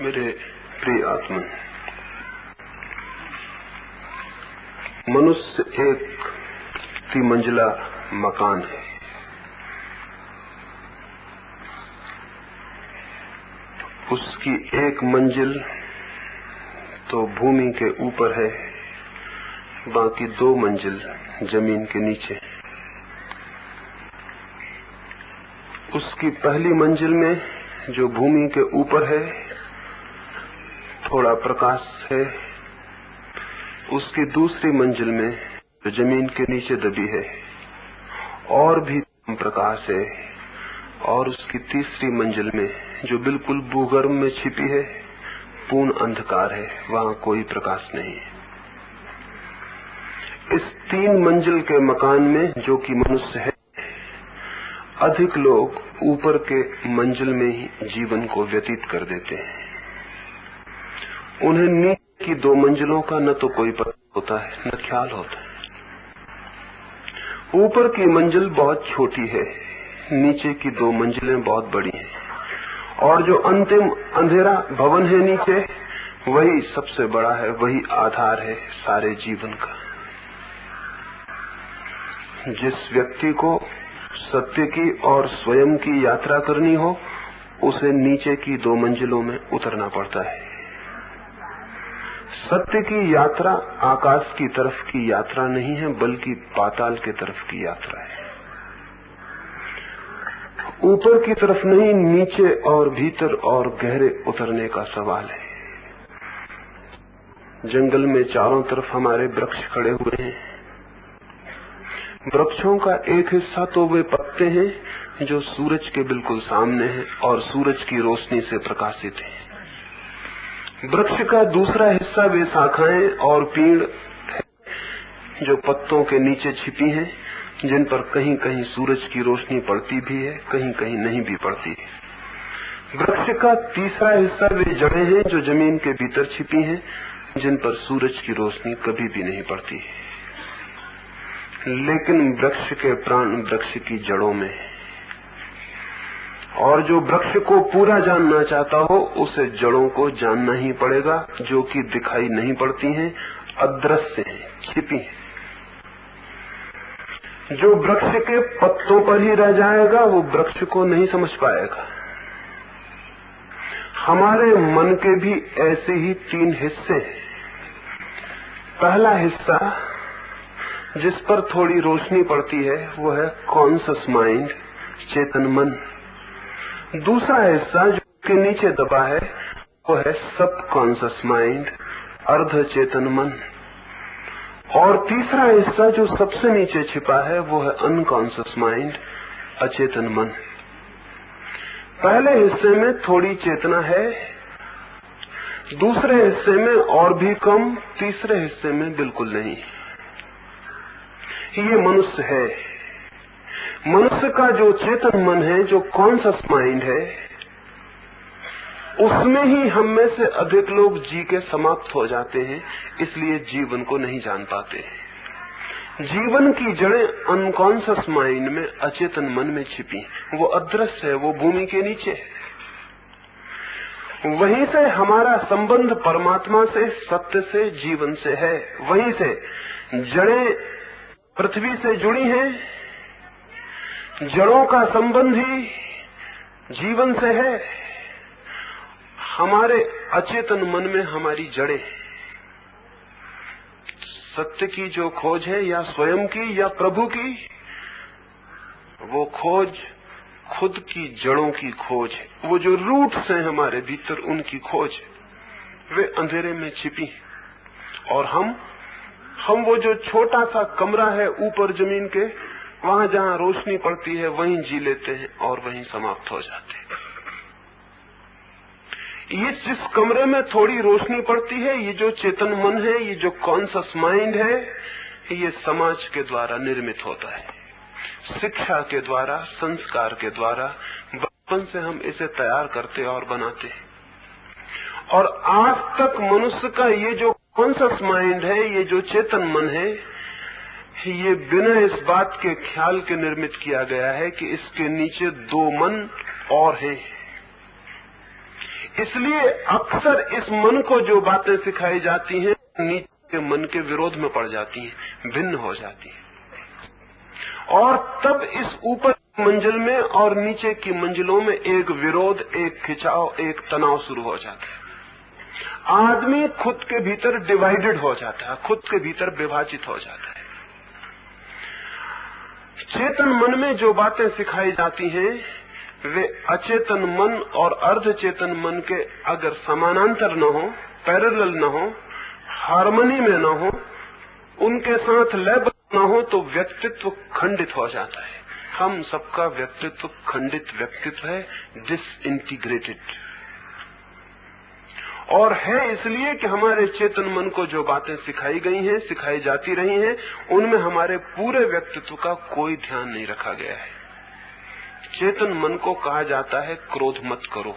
मेरे प्रिय आत्मा, मनुष्य एक 3 मंजिला मकान है। उसकी एक मंजिल तो भूमि के ऊपर है, बाकी 2 मंजिल जमीन के नीचे। उसकी पहली मंजिल में जो भूमि के ऊपर है थोड़ा प्रकाश है, उसकी दूसरी मंजिल में जो जमीन के नीचे दबी है और भी कम प्रकाश है, और उसकी तीसरी मंजिल में जो बिल्कुल भूगर्भ में छिपी है पूर्ण अंधकार है, वहां कोई प्रकाश नहीं है। इस 3 मंजिल के मकान में जो कि मनुष्य है, अधिक लोग ऊपर के मंजिल में ही जीवन को व्यतीत कर देते हैं। उन्हें नीचे की 2 मंजिलों का न तो कोई पता होता है न ख्याल होता है। ऊपर की मंजिल बहुत छोटी है, नीचे की 2 मंजिलें बहुत बड़ी हैं, और जो अंतिम अंधेरा भवन है नीचे, वही सबसे बड़ा है, वही आधार है सारे जीवन का। जिस व्यक्ति को सत्य की और स्वयं की यात्रा करनी हो, उसे नीचे की 2 मंजिलों में उतरना पड़ता है। सत्य की यात्रा आकाश की तरफ की यात्रा नहीं है, बल्कि पाताल की तरफ की यात्रा है। ऊपर की तरफ नहीं, नीचे और भीतर और गहरे उतरने का सवाल है। जंगल में चारों तरफ हमारे वृक्ष खड़े हुए हैं। वृक्षों का एक हिस्सा तो वे पत्ते हैं जो सूरज के बिल्कुल सामने हैं और सूरज की रोशनी से प्रकाशित हैं। वृक्ष का दूसरा हिस्सा वे शाखाएं और पेड़ जो पत्तों के नीचे छिपी हैं, जिन पर कहीं कहीं सूरज की रोशनी पड़ती भी है, कहीं कहीं नहीं भी पड़ती है। वृक्ष का तीसरा हिस्सा वे जड़ें हैं जो जमीन के भीतर छिपी हैं, जिन पर सूरज की रोशनी कभी भी नहीं पड़ती है। लेकिन वृक्ष के प्राण वृक्ष की जड़ों में है, और जो वृक्ष को पूरा जानना चाहता हो उसे जड़ों को जानना ही पड़ेगा, जो कि दिखाई नहीं पड़ती हैं, अदृश्य हैं, छिपी हैं। जो वृक्ष के पत्तों पर ही रह जाएगा वो वृक्ष को नहीं समझ पाएगा। हमारे मन के भी ऐसे ही 3 हिस्से हैं। पहला हिस्सा जिस पर थोड़ी रोशनी पड़ती है वो है कॉन्शियस माइंड, चेतन मन। दूसरा हिस्सा जो के नीचे दबा है वो है सब कॉन्शियस माइंड, अर्ध चेतन मन। और तीसरा हिस्सा जो सबसे नीचे छिपा है वो है अनकॉन्शियस माइंड, अचेतन मन। पहले हिस्से में थोड़ी चेतना है, दूसरे हिस्से में और भी कम, तीसरे हिस्से में बिल्कुल नहीं। ये मनुष्य है। मनुष्य का जो चेतन मन है, जो कॉन्शियस माइंड है, उसमें ही हम में से अधिक लोग जी के समाप्त हो जाते हैं, इसलिए जीवन को नहीं जान पाते। जीवन की जड़ें अनकॉन्शियस माइंड में, अचेतन मन में छिपी, वो अदृश्य है, वो भूमि के नीचे है। वहीं से हमारा संबंध परमात्मा से, सत्य से, जीवन से है। वहीं से जड़ें पृथ्वी से जुड़ी हैं, जड़ों का संबंध ही जीवन से है। हमारे अचेतन मन में हमारी जड़ें, सत्य की जो खोज है, या स्वयं की या प्रभु की, वो खोज खुद की जड़ों की खोज है। वो जो रूट्स हैं हमारे भीतर, उनकी खोज है। वे अंधेरे में छिपी हैं, और हम वो जो छोटा सा कमरा है ऊपर जमीन के, वहां जहां रोशनी पड़ती है वहीं जी लेते हैं और वहीं समाप्त हो जाते हैं। ये जिस कमरे में थोड़ी रोशनी पड़ती है, ये जो चेतन मन है, ये जो कॉन्शियस माइंड है, ये समाज के द्वारा निर्मित होता है, शिक्षा के द्वारा, संस्कार के द्वारा। बचपन से हम इसे तैयार करते और बनाते हैं। और आज तक मनुष्य का ये जो कॉन्शियस माइंड है, ये जो चेतन मन है, ये बिना इस बात के ख्याल के निर्मित किया गया है कि इसके नीचे 2 मन और हैं। इसलिए अक्सर इस मन को जो बातें सिखाई जाती हैं नीचे के मन के विरोध में पड़ जाती हैं, भिन्न हो जाती हैं, और तब इस ऊपर मंजिल में और नीचे की मंजिलों में एक विरोध, एक खिंचाव, एक तनाव शुरू हो जाता है। आदमी खुद के भीतर डिवाइडेड हो जाता है, खुद के भीतर विभाजित हो जाता है। चेतन मन में जो बातें सिखाई जाती हैं वे अचेतन मन और अर्धचेतन मन के अगर समानांतर न हो, पैरेलल न हो, हार्मनी में न हो, उनके साथ लयबद्ध न हो, तो व्यक्तित्व खंडित हो जाता है। हम सबका व्यक्तित्व खंडित व्यक्तित्व है, डिसइंटीग्रेटेड, और है इसलिए कि हमारे चेतन मन को जो बातें सिखाई गई हैं, सिखाई जाती रही हैं, उनमें हमारे पूरे व्यक्तित्व का कोई ध्यान नहीं रखा गया है। चेतन मन को कहा जाता है क्रोध मत करो।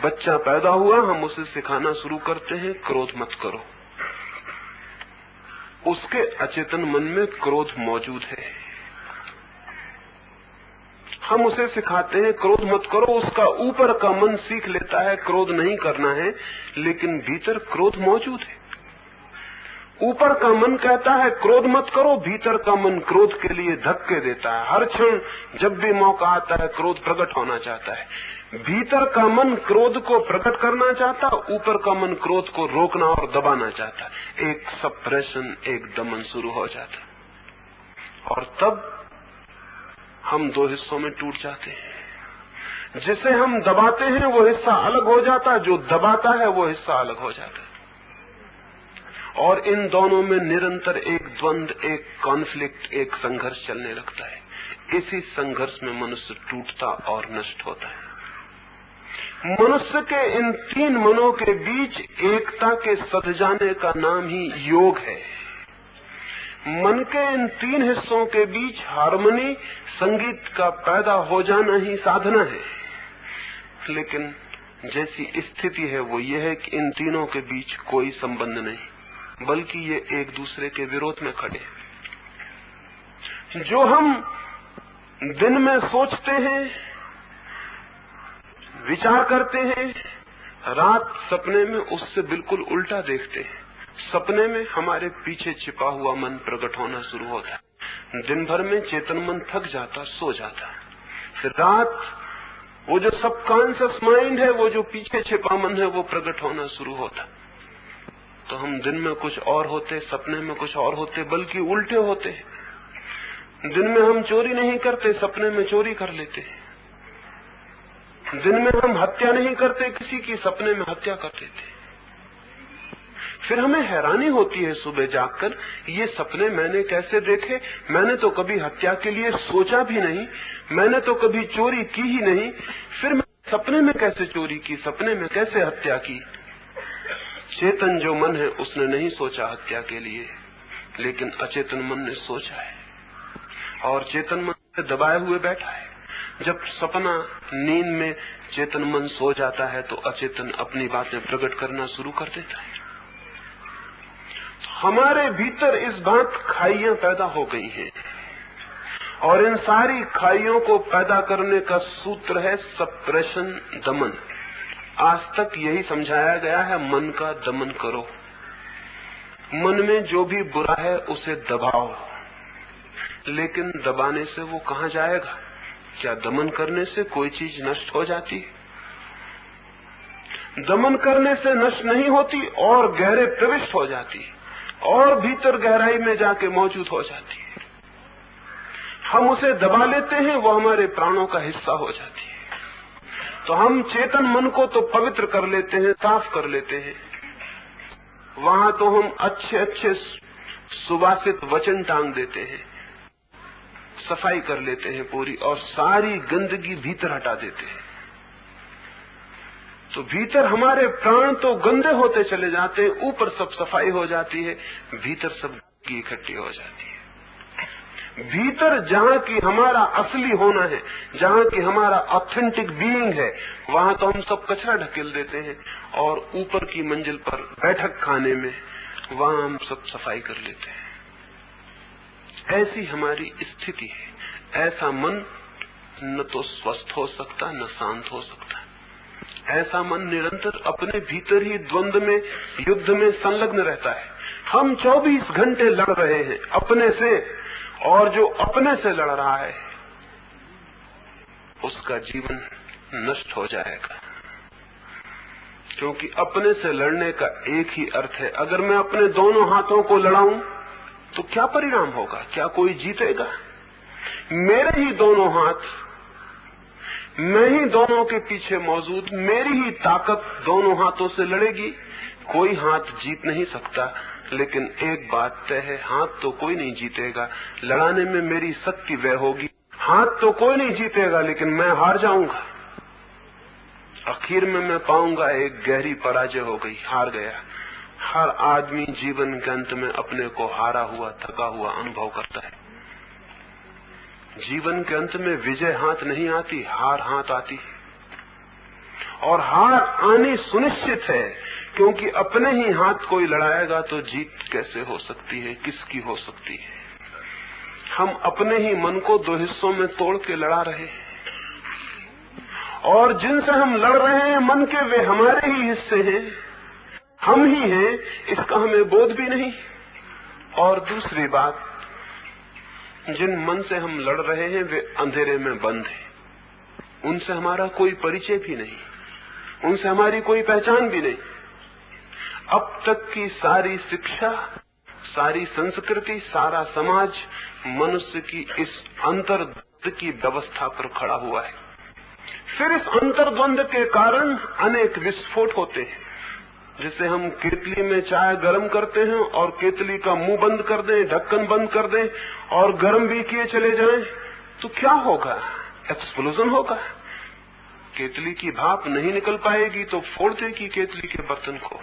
बच्चा पैदा हुआ, हम उसे सिखाना शुरू करते हैं क्रोध मत करो। उसके अचेतन मन में क्रोध मौजूद है, हम उसे सिखाते हैं क्रोध मत करो। उसका ऊपर का मन सीख लेता है क्रोध नहीं करना है, लेकिन भीतर क्रोध मौजूद है। ऊपर का मन कहता है क्रोध मत करो, भीतर का मन क्रोध के लिए धक्के देता है। हर क्षण जब भी मौका आता है क्रोध प्रकट होना चाहता है। भीतर का मन क्रोध को प्रकट करना चाहता, ऊपर का मन क्रोध को रोकना और दबाना चाहता। एक सप्रेशन, एक दमन शुरू हो जाता, और तब हम दो हिस्सों में टूट जाते हैं। जिसे हम दबाते हैं वो हिस्सा अलग हो जाता, जो दबाता है वो हिस्सा अलग हो जाता, और इन दोनों में निरंतर एक द्वंद, एक कॉन्फ्लिक्ट, एक संघर्ष चलने लगता है। इसी संघर्ष में मनुष्य टूटता और नष्ट होता है। मनुष्य के इन तीन मनों के बीच एकता के सध जाने का नाम ही योग है। मन के इन तीन हिस्सों के बीच हार्मनी, संगीत का पैदा हो जाना ही साधना है। लेकिन जैसी स्थिति है वो ये है कि इन तीनों के बीच कोई संबंध नहीं, बल्कि ये एक दूसरे के विरोध में खड़े। जो हम दिन में सोचते हैं, विचार करते हैं, रात सपने में उससे बिल्कुल उल्टा देखते हैं। सपने में हमारे पीछे छिपा हुआ मन प्रकट होना शुरू होता है। दिन भर में चेतन मन थक जाता, सो जाता। फिर रात वो जो सबकॉन्शियस माइंड है, वो जो पीछे छिपा मन है, वो प्रकट होना शुरू होता। तो हम दिन में कुछ और होते, सपने में कुछ और होते, बल्कि उल्टे होते। दिन में हम चोरी नहीं करते, सपने में चोरी कर लेते। दिन में हम हत्या नहीं करते किसी की, सपने में हत्या कर देते। फिर हमें हैरानी होती है सुबह जागकर, ये सपने मैंने कैसे देखे? मैंने तो कभी हत्या के लिए सोचा भी नहीं, मैंने तो कभी चोरी की ही नहीं, फिर मैं सपने में कैसे चोरी की, सपने में कैसे हत्या की? चेतन जो मन है उसने नहीं सोचा हत्या के लिए, लेकिन अचेतन मन ने सोचा है, और चेतन मन से दबाए हुए बैठा है। जब सपना नींद में चेतन मन सो जाता है तो अचेतन अपनी बातें प्रकट करना शुरू कर देता है। हमारे भीतर इस बात खाइयां पैदा हो गई हैं, और इन सारी खाइयों को पैदा करने का सूत्र है सप्रेशन, दमन। आज तक यही समझाया गया है, मन का दमन करो। मन में जो भी बुरा है उसे दबाओ, लेकिन दबाने से वो कहां जाएगा? क्या दमन करने से कोई चीज नष्ट हो जाती है? दमन करने से नष्ट नहीं होती, और गहरे प्रविष्ट हो जाती, और भीतर गहराई में जाके मौजूद हो जाती है। हम उसे दबा लेते हैं, वो हमारे प्राणों का हिस्सा हो जाती है। तो हम चेतन मन को तो पवित्र कर लेते हैं, साफ कर लेते हैं, वहां तो हम अच्छे अच्छे सुवासित वचन टांग देते हैं, सफाई कर लेते हैं पूरी, और सारी गंदगी भीतर हटा देते हैं। तो भीतर हमारे प्राण तो गंदे होते चले जाते हैं, ऊपर सब सफाई हो जाती है, भीतर सब की इकट्ठी हो जाती है। भीतर जहां की हमारा असली होना है, जहां की हमारा ऑथेंटिक बीइंग है, वहां तो हम सब कचरा ढकेल देते हैं, और ऊपर की मंजिल पर बैठक खाने में वहां हम सब सफाई कर लेते हैं। ऐसी हमारी स्थिति है। ऐसा मन न तो स्वस्थ हो सकता, न शांत हो सकता। ऐसा मन निरंतर अपने भीतर ही द्वंद में, युद्ध में संलग्न रहता है। हम 24 घंटे लड़ रहे हैं अपने से, और जो अपने से लड़ रहा है उसका जीवन नष्ट हो जाएगा। क्योंकि अपने से लड़ने का एक ही अर्थ है, अगर मैं अपने दोनों हाथों को लड़ाऊं तो क्या परिणाम होगा? क्या कोई जीतेगा? मेरे ही दोनों हाथ, मैं ही दोनों के पीछे मौजूद, मेरी ही ताकत दोनों हाथों से लड़ेगी। कोई हाथ जीत नहीं सकता, लेकिन एक बात तय है, हाथ तो कोई नहीं जीतेगा। लड़ाने में मेरी शक्ति वह होगी। हाथ तो कोई नहीं जीतेगा, लेकिन मैं हार जाऊंगा। आखिर में मैं पाऊंगा एक गहरी पराजय हो गई, हार गया। हर आदमी जीवन के अंत में अपने को हारा हुआ, थका हुआ अनुभव करता है। जीवन के अंत में विजय हाथ नहीं आती, हार हाथ आती है। और हार आनी सुनिश्चित है, क्योंकि अपने ही हाथ कोई लड़ाएगा तो जीत कैसे हो सकती है, किसकी हो सकती है? हम अपने ही मन को दो हिस्सों में तोड़ के लड़ा रहे हैं, और जिनसे हम लड़ रहे हैं मन के, वे हमारे ही हिस्से हैं, हम ही हैं, इसका हमें बोध भी नहीं। और दूसरी बात, जिन मन से हम लड़ रहे हैं वे अंधेरे में बंद हैं, उनसे हमारा कोई परिचय भी नहीं, उनसे हमारी कोई पहचान भी नहीं। अब तक की सारी शिक्षा, सारी संस्कृति, सारा समाज मनुष्य की इस अंतर्द्वंद की व्यवस्था पर खड़ा हुआ है। फिर इस अंतर्द्वंद के कारण अनेक विस्फोट होते हैं। जिसे हम केतली में चाय गर्म करते हैं और केतली का मुंह बंद कर दें, ढक्कन बंद कर दें और गर्म भी किए चले जाएं, तो क्या होगा? एक्सप्लोजन होगा। केतली की भाप नहीं निकल पाएगी तो फोड़ देगी केतली के बर्तन को।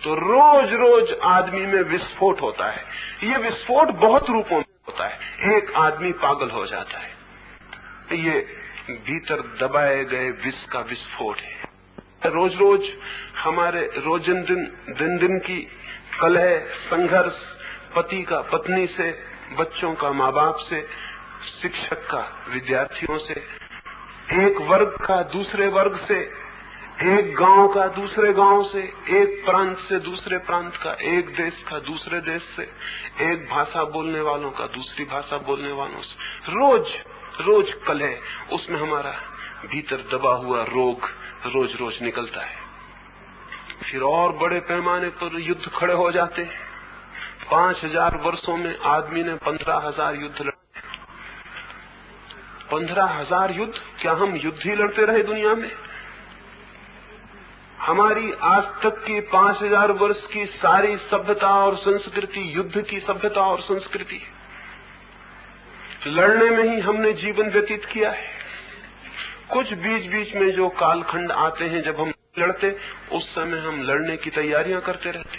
तो रोज रोज आदमी में विस्फोट होता है। ये विस्फोट बहुत रूपों में होता है। एक आदमी पागल हो जाता है, ये भीतर दबाए गए विष का विस्फोट है। रोज रोज हमारे दिन दिन की कलह, संघर्ष, पति का पत्नी से, बच्चों का माँ बाप से, शिक्षक का विद्यार्थियों से, एक वर्ग का दूसरे वर्ग से, एक गांव का दूसरे गांव से, एक प्रांत से दूसरे प्रांत का, एक देश का दूसरे देश से, एक भाषा बोलने वालों का दूसरी भाषा बोलने वालों से, रोज रोज कलह, उसमें हमारा भीतर दबा हुआ रोग रोज रोज निकलता है। फिर और बड़े पैमाने पर युद्ध खड़े हो जाते हैं। 5000 वर्षों में आदमी ने 15,000 युद्ध लड़े। 15,000 युद्ध? क्या हम युद्ध ही लड़ते रहे दुनिया में? हमारी आज तक की 5000 वर्ष की सारी सभ्यता और संस्कृति युद्ध की सभ्यता और संस्कृति। लड़ने में ही हमने जीवन व्यतीत किया है। कुछ बीच बीच में जो कालखंड आते हैं जब हम लड़ते, उस समय हम लड़ने की तैयारियां करते रहते।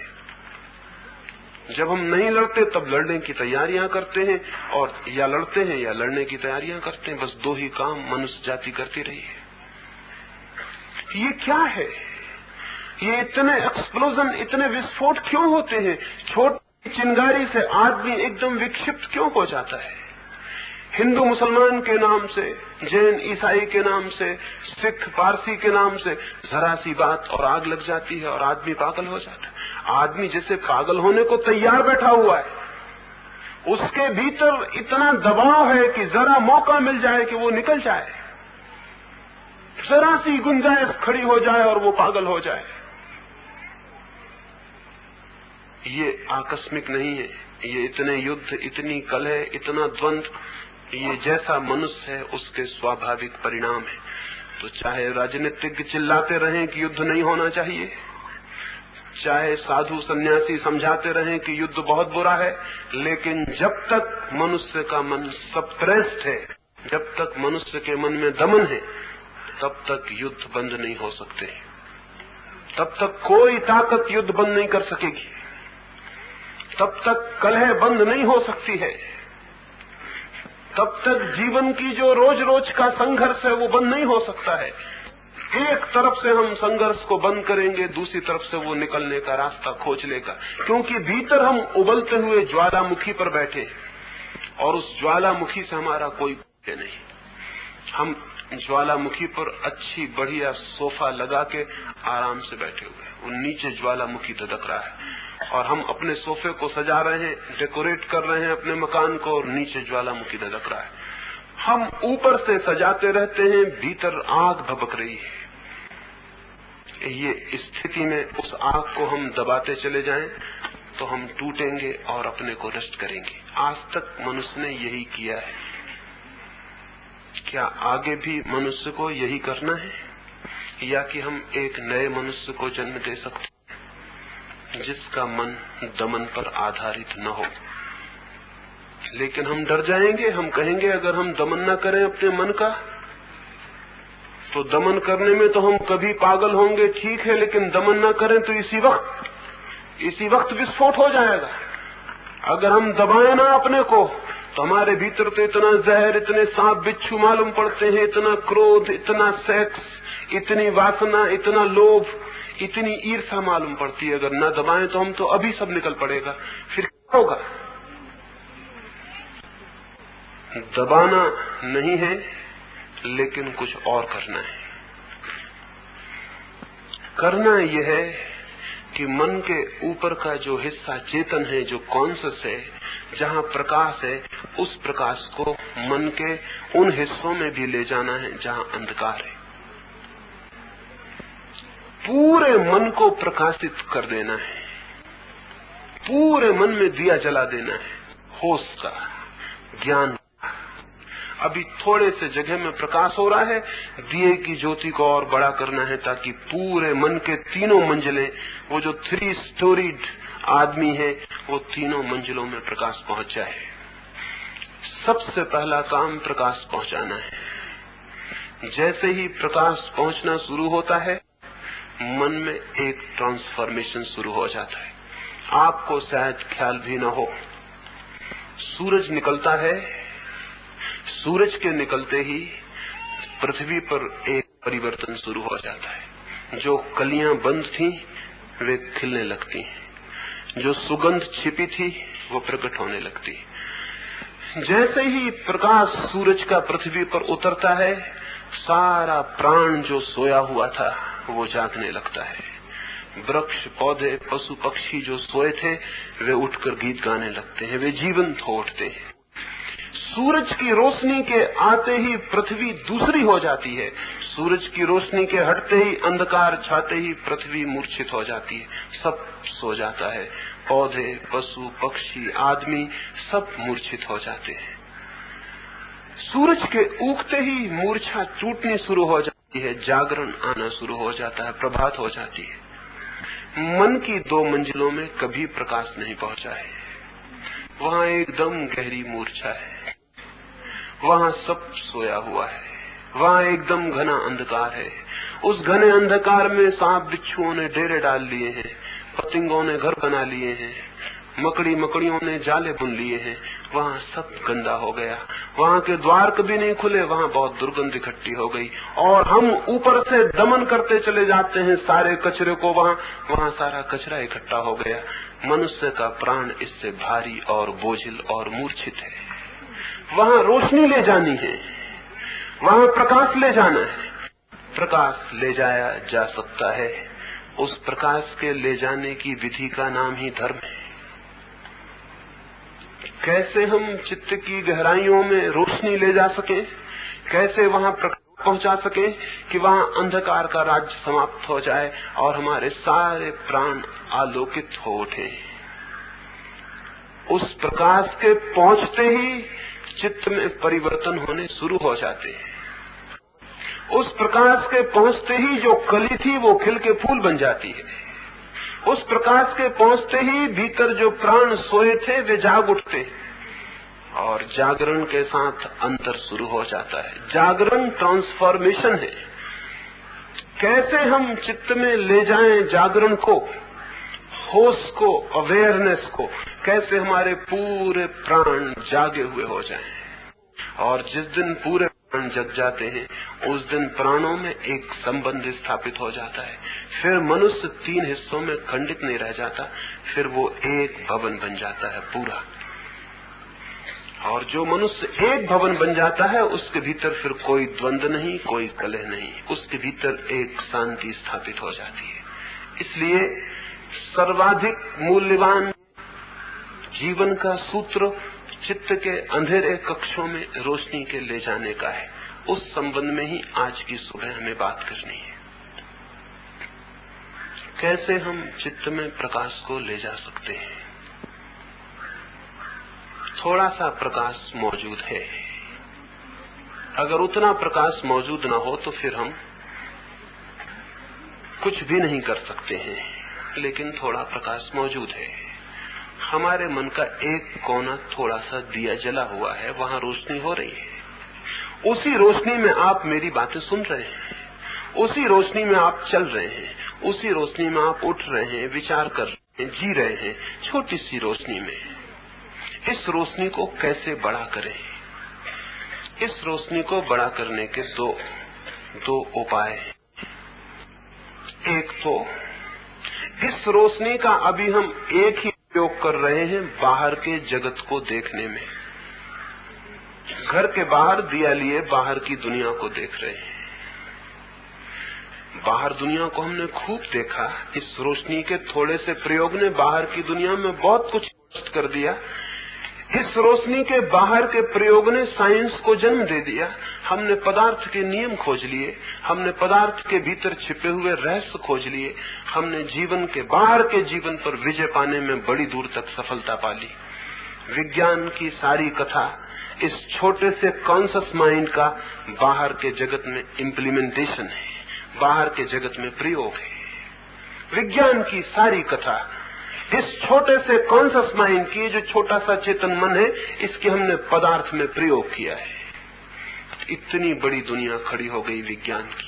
जब हम नहीं लड़ते तब लड़ने की तैयारियां करते हैं, और या लड़ते हैं या लड़ने की तैयारियां करते हैं। बस दो ही काम मनुष्य जाति करती रही है। ये क्या है? ये इतने एक्सप्लोजन, इतने विस्फोट क्यों होते हैं? छोटी चिंगारी से आदमी एकदम विक्षिप्त क्यों हो जाता है? हिंदू मुसलमान के नाम से, जैन ईसाई के नाम से, सिख पारसी के नाम से जरा सी बात और आग लग जाती है और आदमी पागल हो जाता है। आदमी जैसे पागल होने को तैयार बैठा हुआ है, उसके भीतर इतना दबाव है कि जरा मौका मिल जाए कि वो निकल जाए, जरा सी गुंजाइश खड़ी हो जाए और वो पागल हो जाए। ये आकस्मिक नहीं है। ये इतने युद्ध, इतनी कलह, इतना द्वंद, ये जैसा मनुष्य है उसके स्वाभाविक परिणाम है। तो चाहे राजनीतिज्ञ चिल्लाते रहें कि युद्ध नहीं होना चाहिए, चाहे साधु सन्यासी समझाते रहें कि युद्ध बहुत बुरा है, लेकिन जब तक मनुष्य का मन सप्रेस्ड है, जब तक मनुष्य के मन में दमन है, तब तक युद्ध बंद नहीं हो सकते। तब तक कोई ताकत युद्ध बंद नहीं कर सकेगी। तब तक कलह बंद नहीं हो सकती है। तब तक जीवन की जो रोज रोज का संघर्ष है वो बंद नहीं हो सकता है। एक तरफ से हम संघर्ष को बंद करेंगे, दूसरी तरफ से वो निकलने का रास्ता खोज लेगा, क्योंकि भीतर हम उबलते हुए ज्वालामुखी पर बैठे और उस ज्वालामुखी से हमारा कोई नहीं। हम ज्वालामुखी पर अच्छी बढ़िया सोफा लगा के आराम से बैठे हुए हैं। उन नीचे ज्वालामुखी धधक रहा है और हम अपने सोफे को सजा रहे हैं, डेकोरेट कर रहे हैं अपने मकान को, और नीचे ज्वालामुखी धधक रहा है। हम ऊपर से सजाते रहते हैं, भीतर आग भभक रही है। ये स्थिति में उस आग को हम दबाते चले जाएं तो हम टूटेंगे और अपने को नष्ट करेंगे। आज तक मनुष्य ने यही किया है। क्या आगे भी मनुष्य को यही करना है, या कि हम एक नए मनुष्य को जन्म दे सकते हैं जिसका मन दमन पर आधारित न हो? लेकिन हम डर जाएंगे। हम कहेंगे अगर हम दमन न करें अपने मन का तो दमन करने में तो हम कभी पागल होंगे, ठीक है, लेकिन दमन न करें तो इसी वक्त विस्फोट हो जाएगा। अगर हम दबाएं ना अपने को तो हमारे भीतर तो इतना जहर, इतने सांप बिच्छू मालूम पड़ते हैं, इतना क्रोध, इतना सेक्स, इतनी वासना, इतना लोभ, इतनी ईर्ष्या मालूम पड़ती है। अगर न दबाएं तो हम तो अभी सब निकल पड़ेगा। फिर क्या होगा? दबाना नहीं है, लेकिन कुछ और करना है। करना यह है कि मन के ऊपर का जो हिस्सा चेतन है, जो कॉन्शस है, जहाँ प्रकाश है, उस प्रकाश को मन के उन हिस्सों में भी ले जाना है जहाँ अंधकार है। पूरे मन को प्रकाशित कर देना है, पूरे मन में दिया जला देना है, होश का, ज्ञान। अभी थोड़े से जगह में प्रकाश हो रहा है, दिए की ज्योति को और बड़ा करना है ताकि पूरे मन के तीनों मंजिलें, वो जो 3 स्टोरीड आदमी है, वो तीनों मंजिलों में प्रकाश पहुंच जाए। सबसे पहला काम प्रकाश पहुंचाना है। जैसे ही प्रकाश पहुंचना शुरू होता है, मन में एक ट्रांसफॉर्मेशन शुरू हो जाता है। आपको शायद ख्याल भी न हो, सूरज निकलता है, सूरज के निकलते ही पृथ्वी पर एक परिवर्तन शुरू हो जाता है। जो कलियां बंद थी वे खिलने लगती हैं, जो सुगंध छिपी थी वो प्रकट होने लगती है। जैसे ही प्रकाश सूरज का पृथ्वी पर उतरता है, सारा प्राण जो सोया हुआ था वो जागने लगता है। वृक्ष, पौधे, पशु पक्षी जो सोए थे वे उठकर गीत गाने लगते हैं, वे जीवंत हो उठते हैं। सूरज की रोशनी के आते ही पृथ्वी दूसरी हो जाती है। सूरज की रोशनी के हटते ही, अंधकार छाते ही पृथ्वी मूर्छित हो जाती है, सब सो जाता है। पौधे, पशु पक्षी, आदमी सब मूर्छित हो जाते हैं। सूरज के उगते ही मूर्छा टूटनी शुरू हो जाती है, जागरण आना शुरू हो जाता है, प्रभात हो जाती है। मन की 2 मंजिलों में कभी प्रकाश नहीं पहुंचा है, वहां एकदम गहरी मूर्छा है, वहां सब सोया हुआ है, वहां एकदम घना अंधकार है। उस घने अंधकार में सांप बिच्छुओं ने डेरे डाल लिए हैं, पतंगों ने घर बना लिए हैं, मकड़ियों ने जाले बुन लिए हैं। वहां सब गंदा हो गया, वहां के द्वार कभी नहीं खुले, वहां बहुत दुर्गंध इकट्ठी हो गई। और हम ऊपर से दमन करते चले जाते हैं सारे कचरे को, वहां सारा कचरा इकट्ठा हो गया। मनुष्य का प्राण इससे भारी और बोझिल और मूर्छित है। वहां रोशनी ले जानी है, वहां प्रकाश ले जाना है। प्रकाश ले जाया जा सकता है, उस प्रकाश के ले जाने की विधि का नाम ही धर्म है। कैसे हम चित्त की गहराइयों में रोशनी ले जा सके, कैसे वहां प्रकाश पहुंचा सके कि वहां अंधकार का राज्य समाप्त हो जाए और हमारे सारे प्राण आलोकित हो उठे। उस प्रकाश के पहुंचते ही चित्त में परिवर्तन होने शुरू हो जाते हैं। उस प्रकाश के पहुंचते ही जो कली थी वो खिल के फूल बन जाती है। उस प्रकाश के पहुंचते ही भीतर जो प्राण सोए थे वे जाग उठते और जागरण के साथ अंतर शुरू हो जाता है। जागरण ट्रांसफॉर्मेशन है। कैसे हम चित्त में ले जाएं जागरण को, होश को, अवेयरनेस को, कैसे हमारे पूरे प्राण जागे हुए हो जाएं। और जिस दिन पूरे प्राण जग जाते हैं उस दिन प्राणों में एक संबंध स्थापित हो जाता है। फिर मनुष्य 3 हिस्सों में खंडित नहीं रह जाता, फिर वो एक भवन बन जाता है पूरा। और जो मनुष्य एक भवन बन जाता है उसके भीतर फिर कोई द्वंद्व नहीं, कोई कलह नहीं, उसके भीतर एक शांति स्थापित हो जाती है। इसलिए सर्वाधिक मूल्यवान जीवन का सूत्र चित्त के अंधेरे कक्षों में रोशनी के ले जाने का है। उस संबंध में ही आज की सुबह हमें बात करनी है। कैसे हम चित्त में प्रकाश को ले जा सकते हैं। थोड़ा सा प्रकाश मौजूद है। अगर उतना प्रकाश मौजूद ना हो तो फिर हम कुछ भी नहीं कर सकते हैं, लेकिन थोड़ा प्रकाश मौजूद है। हमारे मन का एक कोना थोड़ा सा दिया जला हुआ है, वहां रोशनी हो रही है। उसी रोशनी में आप मेरी बातें सुन रहे हैं, उसी रोशनी में आप चल रहे हैं, उसी रोशनी में आप उठ रहे हैं, विचार कर रहे हैं, जी रहे हैं, छोटी सी रोशनी में। इस रोशनी को कैसे बड़ा करें? इस रोशनी को बड़ा करने के दो उपाय हैं। एक तो इस रोशनी का अभी हम एक ही उपयोग कर रहे हैं बाहर के जगत को देखने में। घर के बाहर दिया लिए बाहर की दुनिया को देख रहे हैं। बाहर दुनिया को हमने खूब देखा। इस रोशनी के थोड़े से प्रयोग ने बाहर की दुनिया में बहुत कुछ नष्ट कर दिया। इस रोशनी के बाहर के प्रयोग ने साइंस को जन्म दे दिया। हमने पदार्थ के नियम खोज लिए, हमने पदार्थ के भीतर छिपे हुए रहस्य खोज लिए, हमने जीवन के बाहर के जीवन पर विजय पाने में बड़ी दूर तक सफलता पा ली। विज्ञान की सारी कथा इस छोटे से कॉन्शियस माइंड का बाहर के जगत में इम्प्लीमेंटेशन है, बाहर के जगत में प्रयोग है। विज्ञान की सारी कथा इस छोटे से कॉन्शियस माइंड की, जो छोटा सा चेतन मन है, इसके हमने पदार्थ में प्रयोग किया है। इतनी बड़ी दुनिया खड़ी हो गई विज्ञान की।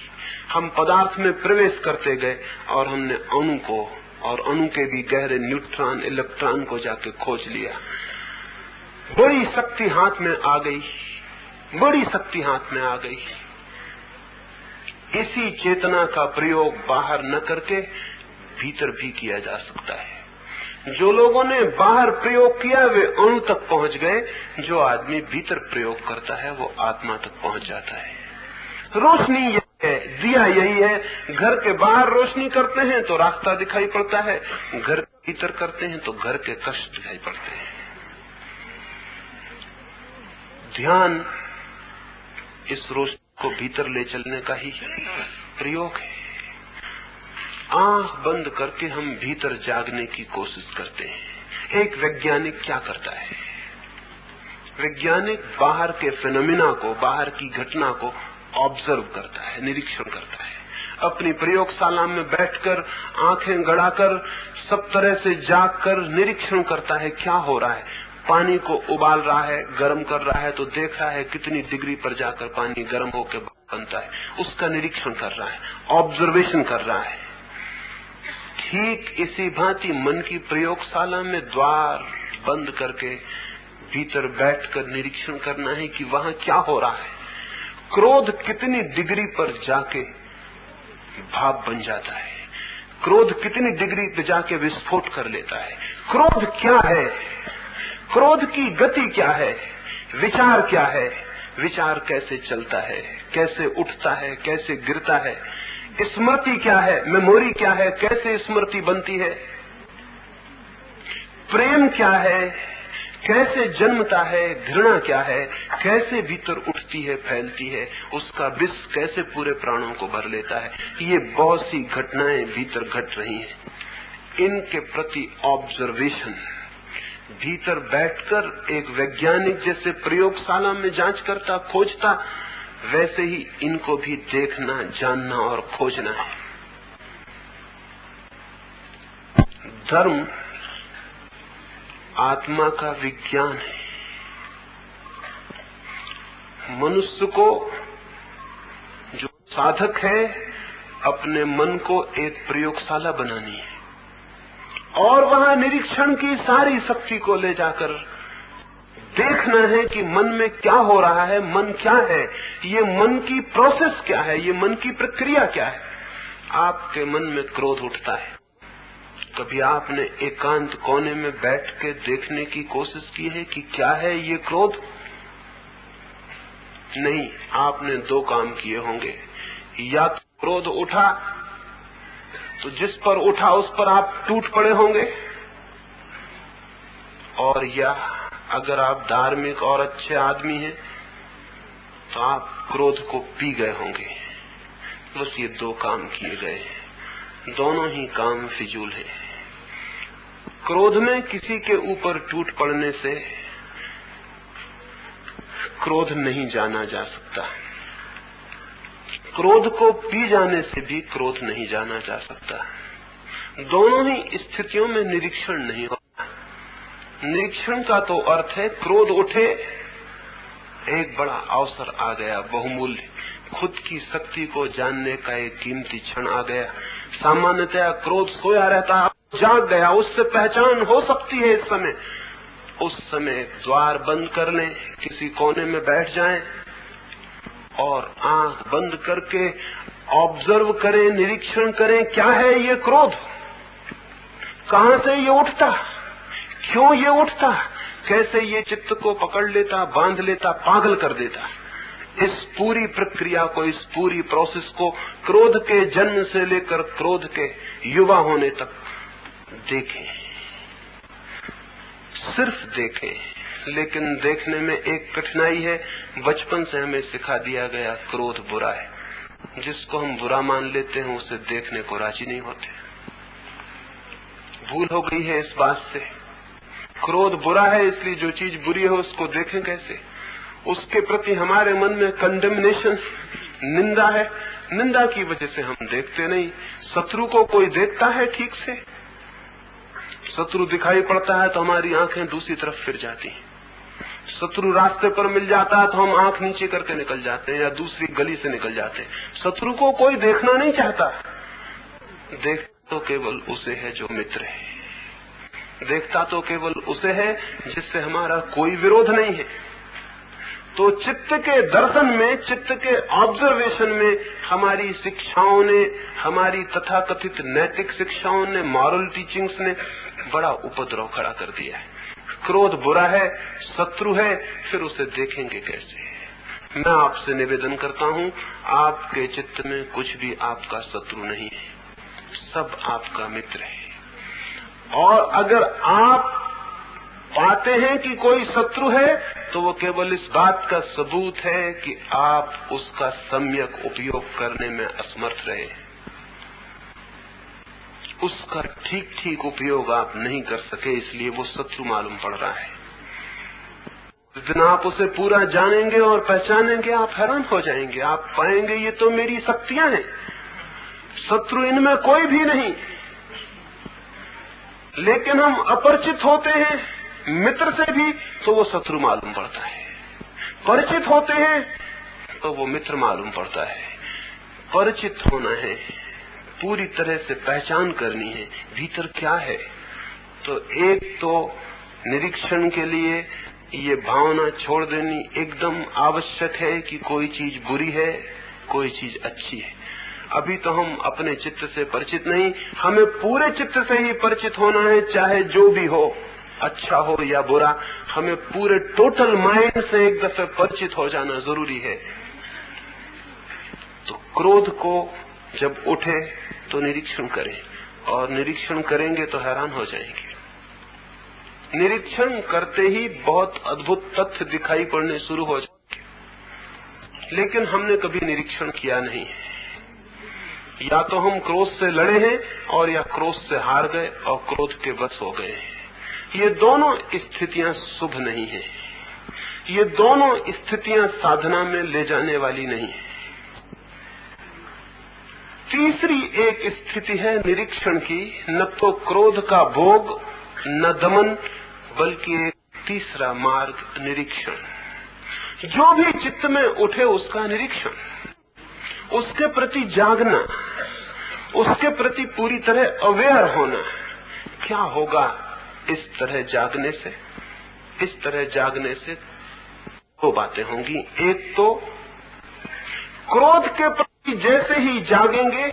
हम पदार्थ में प्रवेश करते गए और हमने अणु को और अणु के भी गहरे न्यूट्रॉन इलेक्ट्रॉन को जाके खोज लिया। बड़ी शक्ति हाथ में आ गई, बड़ी शक्ति हाथ में आ गई। इसी चेतना का प्रयोग बाहर न करके भीतर भी किया जा सकता है। जो लोगों ने बाहर प्रयोग किया वे अणु तक पहुंच गए। जो आदमी भीतर प्रयोग करता है वो आत्मा तक पहुंच जाता है। रोशनी यही है, दिया यही है। घर के बाहर रोशनी करते हैं तो रास्ता दिखाई पड़ता है, घर के भीतर करते हैं तो घर के कष्ट दिखाई पड़ते हैं। ध्यान इस रोशनी को भीतर ले चलने का ही प्रयोग है। आंख बंद करके हम भीतर जागने की कोशिश करते हैं। एक वैज्ञानिक क्या करता है? वैज्ञानिक बाहर के फिनोमिना को, बाहर की घटना को ऑब्जर्व करता है, निरीक्षण करता है। अपनी प्रयोगशाला में बैठकर आंखें गड़ाकर सब तरह से जागकर निरीक्षण करता है क्या हो रहा है। पानी को उबाल रहा है, गर्म कर रहा है तो देख रहा है कितनी डिग्री पर जाकर पानी गर्म होकर बनता है। उसका निरीक्षण कर रहा है, ऑब्जर्वेशन कर रहा है। ठीक इसी भांति मन की प्रयोगशाला में द्वार बंद करके भीतर बैठकर निरीक्षण करना है कि वहां क्या हो रहा है। क्रोध कितनी डिग्री पर जाके भाप बन जाता है, क्रोध कितनी डिग्री पर जाके विस्फोट कर लेता है। क्रोध क्या है, क्रोध की गति क्या है, विचार क्या है, विचार कैसे चलता है, कैसे उठता है, कैसे गिरता है। स्मृति क्या है, मेमोरी क्या है, कैसे स्मृति बनती है। प्रेम क्या है, कैसे जन्मता है। घृणा क्या है, कैसे भीतर उठती है, फैलती है। उसका विष कैसे पूरे प्राणों को भर लेता है। ये बहुत सी घटनाएं भीतर घट रही हैं। इनके प्रति ऑब्जर्वेशन भीतर बैठकर एक वैज्ञानिक जैसे प्रयोगशाला में जांच करता, खोजता, वैसे ही इनको भी देखना, जानना और खोजना है। धर्म आत्मा का विज्ञान है। मनुष्य को, जो साधक है, अपने मन को एक प्रयोगशाला बनानी है और वहां निरीक्षण की सारी शक्ति को ले जाकर देखना है कि मन में क्या हो रहा है, मन क्या है, ये मन की प्रोसेस क्या है, ये मन की प्रक्रिया क्या है। आपके मन में क्रोध उठता है, कभी आपने एकांत कोने में बैठ के देखने की कोशिश की है कि क्या है ये क्रोध? नहीं, आपने दो काम किए होंगे। या तो क्रोध उठा तो जिस पर उठा उस पर आप टूट पड़े होंगे, और या अगर आप धार्मिक और अच्छे आदमी हैं तो आप क्रोध को पी गए होंगे। बस ये दो काम किए गए, दोनों ही काम फिजूल है। क्रोध में किसी के ऊपर टूट पड़ने से क्रोध नहीं जाना जा सकता, क्रोध को पी जाने से भी क्रोध नहीं जाना जा सकता। दोनों ही स्थितियों में निरीक्षण नहीं होता। निरीक्षण का तो अर्थ है क्रोध उठे, एक बड़ा अवसर आ गया, बहुमूल्य, खुद की शक्ति को जानने का एक कीमती क्षण आ गया। सामान्यतया क्रोध सोया रहता है, जाग गया, उससे पहचान हो सकती है इस समय। उस समय द्वार बंद कर लें, किसी कोने में बैठ जाएं और आंख बंद करके ऑब्जर्व करें, निरीक्षण करें, क्या है ये क्रोध, कहां से ये उठता, क्यों ये उठता, कैसे ये चित्त को पकड़ लेता, बांध लेता, पागल कर देता। इस पूरी प्रक्रिया को, इस पूरी प्रोसेस को क्रोध के जन्म से लेकर क्रोध के युवा होने तक देखें, सिर्फ देखें। लेकिन देखने में एक कठिनाई है। बचपन से हमें सिखा दिया गया क्रोध बुरा है, जिसको हम बुरा मान लेते हैं उसे देखने को राजी नहीं होते। भूल हो गई है इस बात से। क्रोध बुरा है, इसलिए जो चीज बुरी है उसको देखें कैसे? उसके प्रति हमारे मन में कंडेमनेशन, निंदा है। निंदा की वजह से हम देखते नहीं। शत्रु को कोई देखता है ठीक से? शत्रु दिखाई पड़ता है तो हमारी आंखें दूसरी तरफ फिर जाती हैं। शत्रु रास्ते पर मिल जाता है तो हम आंख नीचे करके निकल जाते हैं या दूसरी गली से निकल जाते हैं। शत्रु को कोई देखना नहीं चाहता। देख तो केवल उसे है जो मित्र है, देखता तो केवल उसे है जिससे हमारा कोई विरोध नहीं है। तो चित्त के दर्शन में, चित्त के ऑब्जर्वेशन में हमारी शिक्षाओं ने, हमारी तथाकथित नैतिक शिक्षाओं ने, मॉरल टीचिंग्स ने बड़ा उपद्रव खड़ा कर दिया है। क्रोध बुरा है, शत्रु है, फिर उसे देखेंगे कैसे? मैं आपसे निवेदन करता हूं, आपके चित्त में कुछ भी आपका शत्रु नहीं है, सब आपका मित्र है। और अगर आप पाते हैं कि कोई शत्रु है तो वो केवल इस बात का सबूत है कि आप उसका सम्यक उपयोग करने में असमर्थ रहे, उसका ठीक ठीक उपयोग आप नहीं कर सके, इसलिए वो शत्रु मालूम पड़ रहा है। जिस दिन आप उसे पूरा जानेंगे और पहचानेंगे, आप हैरान हो जाएंगे। आप पाएंगे ये तो मेरी शक्तियां हैं, शत्रु इनमें कोई भी नहीं। लेकिन हम अपरिचित होते हैं मित्र से भी तो वो शत्रु मालूम पड़ता है, परिचित होते हैं तो वो मित्र मालूम पड़ता है। परिचित होना है, पूरी तरह से पहचान करनी है भीतर क्या है। तो एक तो निरीक्षण के लिए ये भावना छोड़ देनी एकदम आवश्यक है कि कोई चीज बुरी है, कोई चीज अच्छी है। अभी तो हम अपने चित्त से परिचित नहीं, हमें पूरे चित्त से ही परिचित होना है, चाहे जो भी हो, अच्छा हो या बुरा। हमें पूरे टोटल माइंड से एक दफे परिचित हो जाना जरूरी है। तो क्रोध को जब उठे तो निरीक्षण करें, और निरीक्षण करेंगे तो हैरान हो जाएंगे। निरीक्षण करते ही बहुत अद्भुत तथ्य दिखाई पड़ने शुरू हो जाएंगे, लेकिन हमने कभी निरीक्षण किया नहीं है। या तो हम क्रोध से लड़े हैं और या क्रोध से हार गए और क्रोध के बस हो गए हैं। ये दोनों स्थितियां शुभ नहीं है, ये दोनों स्थितियां साधना में ले जाने वाली नहीं है। तीसरी एक स्थिति है निरीक्षण की, न तो क्रोध का भोग न दमन, बल्कि एक तीसरा मार्ग निरीक्षण। जो भी चित्त में उठे उसका निरीक्षण, उसके प्रति जागना, उसके प्रति पूरी तरह अवेयर होना। क्या होगा इस तरह जागने से? इस तरह जागने से दो बातें होंगी। एक तो क्रोध के प्रति जैसे ही जागेंगे,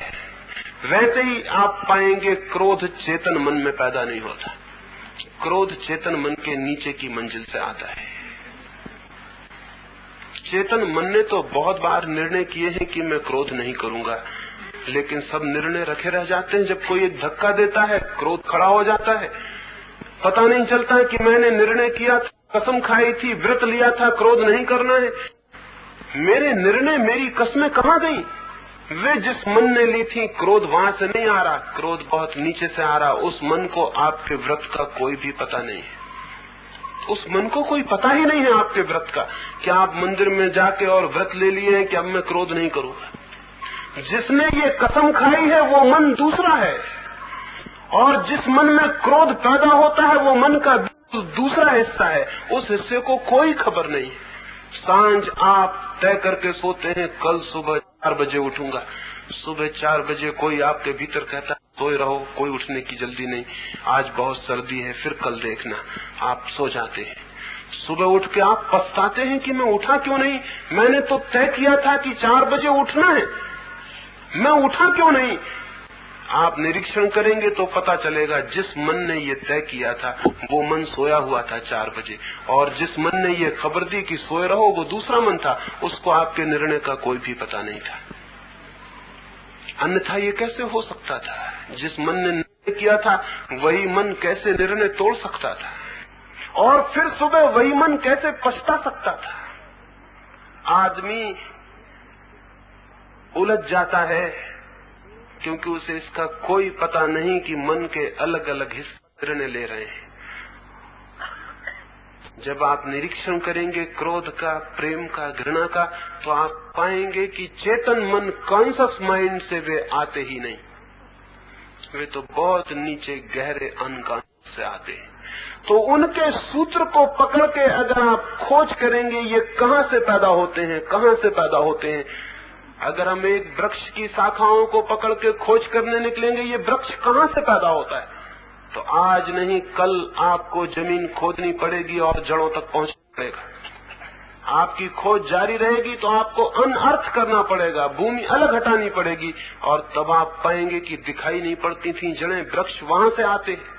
वैसे ही आप पाएंगे क्रोध चेतन मन में पैदा नहीं होता। क्रोध चेतन मन के नीचे की मंजिल से आता है। चेतन मन ने तो बहुत बार निर्णय किए हैं कि मैं क्रोध नहीं करूंगा, लेकिन सब निर्णय रखे रह जाते हैं। जब कोई एक धक्का देता है, क्रोध खड़ा हो जाता है। पता नहीं चलता है कि मैंने निर्णय किया था, कसम खाई थी, व्रत लिया था, क्रोध नहीं करना है। मेरे निर्णय, मेरी कसमें कहाँ गई? वे जिस मन ने ली थी, क्रोध वहां से नहीं आ रहा, क्रोध बहुत नीचे से आ रहा। उस मन को आपके व्रत का कोई भी पता नहीं है। उस मन को कोई पता ही नहीं है आपके व्रत का, कि आप मंदिर में जाके और व्रत ले लिए हैं कि अब मैं क्रोध नहीं करूंगा। जिसने ये कसम खाई है वो मन दूसरा है, और जिस मन में क्रोध पैदा होता है वो मन का दूसरा हिस्सा है। उस हिस्से को कोई खबर नहीं है। सांझ आप तय करके सोते हैं, कल सुबह 4 बजे उठूंगा। सुबह 4 बजे कोई आपके भीतर कहता है सोए रहो, कोई उठने की जल्दी नहीं, आज बहुत सर्दी है, फिर कल देखना। आप सो जाते हैं। सुबह उठ के आप पछताते हैं कि मैं उठा क्यों नहीं, मैंने तो तय किया था कि 4 बजे उठना है, मैं उठा क्यों नहीं। आप निरीक्षण करेंगे तो पता चलेगा, जिस मन ने ये तय किया था वो मन सोया हुआ था 4 बजे, और जिस मन ने ये खबर दी कि सोए रहो वो दूसरा मन था। उसको आपके निर्णय का कोई भी पता नहीं था। अन्यथा ये कैसे हो सकता था? जिस मन ने निर्णय किया था वही मन कैसे निर्णय तोड़ सकता था, और फिर सुबह वही मन कैसे पछता सकता था? आदमी उलझ जाता है क्योंकि उसे इसका कोई पता नहीं कि मन के अलग अलग हिस्से निर्णय ले रहे हैं। जब आप निरीक्षण करेंगे क्रोध का, प्रेम का, घृणा का, तो आप पाएंगे कि चेतन मन, कॉन्शियस माइंड से वे आते ही नहीं, वे तो बहुत नीचे गहरे अनकॉन्शियस से आते हैं। तो उनके सूत्र को पकड़ के अगर आप खोज करेंगे ये कहां से पैदा होते हैं, कहां से पैदा होते हैं। अगर हम एक वृक्ष की शाखाओं को पकड़ के खोज करने निकलेंगे ये वृक्ष कहां से पैदा होता है, तो आज नहीं कल आपको जमीन खोदनी पड़ेगी और जड़ों तक पहुंचना पड़ेगा। आपकी खोज जारी रहेगी तो आपको अनअर्थ करना पड़ेगा, भूमि अलग हटानी पड़ेगी, और तब आप पाएंगे कि दिखाई नहीं पड़ती थी जड़ें, वृक्ष वहां से आते हैं।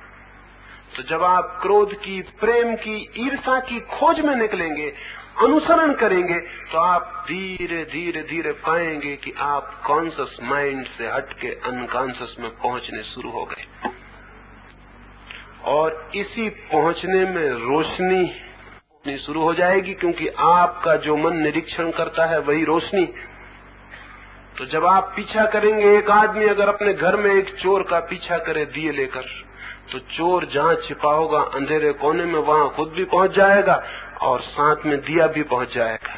तो जब आप क्रोध की, प्रेम की, ईर्ष्या की खोज में निकलेंगे, अनुसरण करेंगे, तो आप धीरे धीरे धीरे पाएंगे कि आप कॉन्शियस माइंड से हटके अनकॉन्शियस में पहुंचने शुरू हो गए। और इसी पहुंचने में रोशनी शुरू हो जाएगी, क्योंकि आपका जो मन निरीक्षण करता है वही रोशनी। तो जब आप पीछा करेंगे, एक आदमी अगर अपने घर में एक चोर का पीछा करे दिए लेकर, तो चोर जहां छिपा होगा अंधेरे कोने में वहां खुद भी पहुंच जाएगा और साथ में दिया भी पहुंच जाएगा।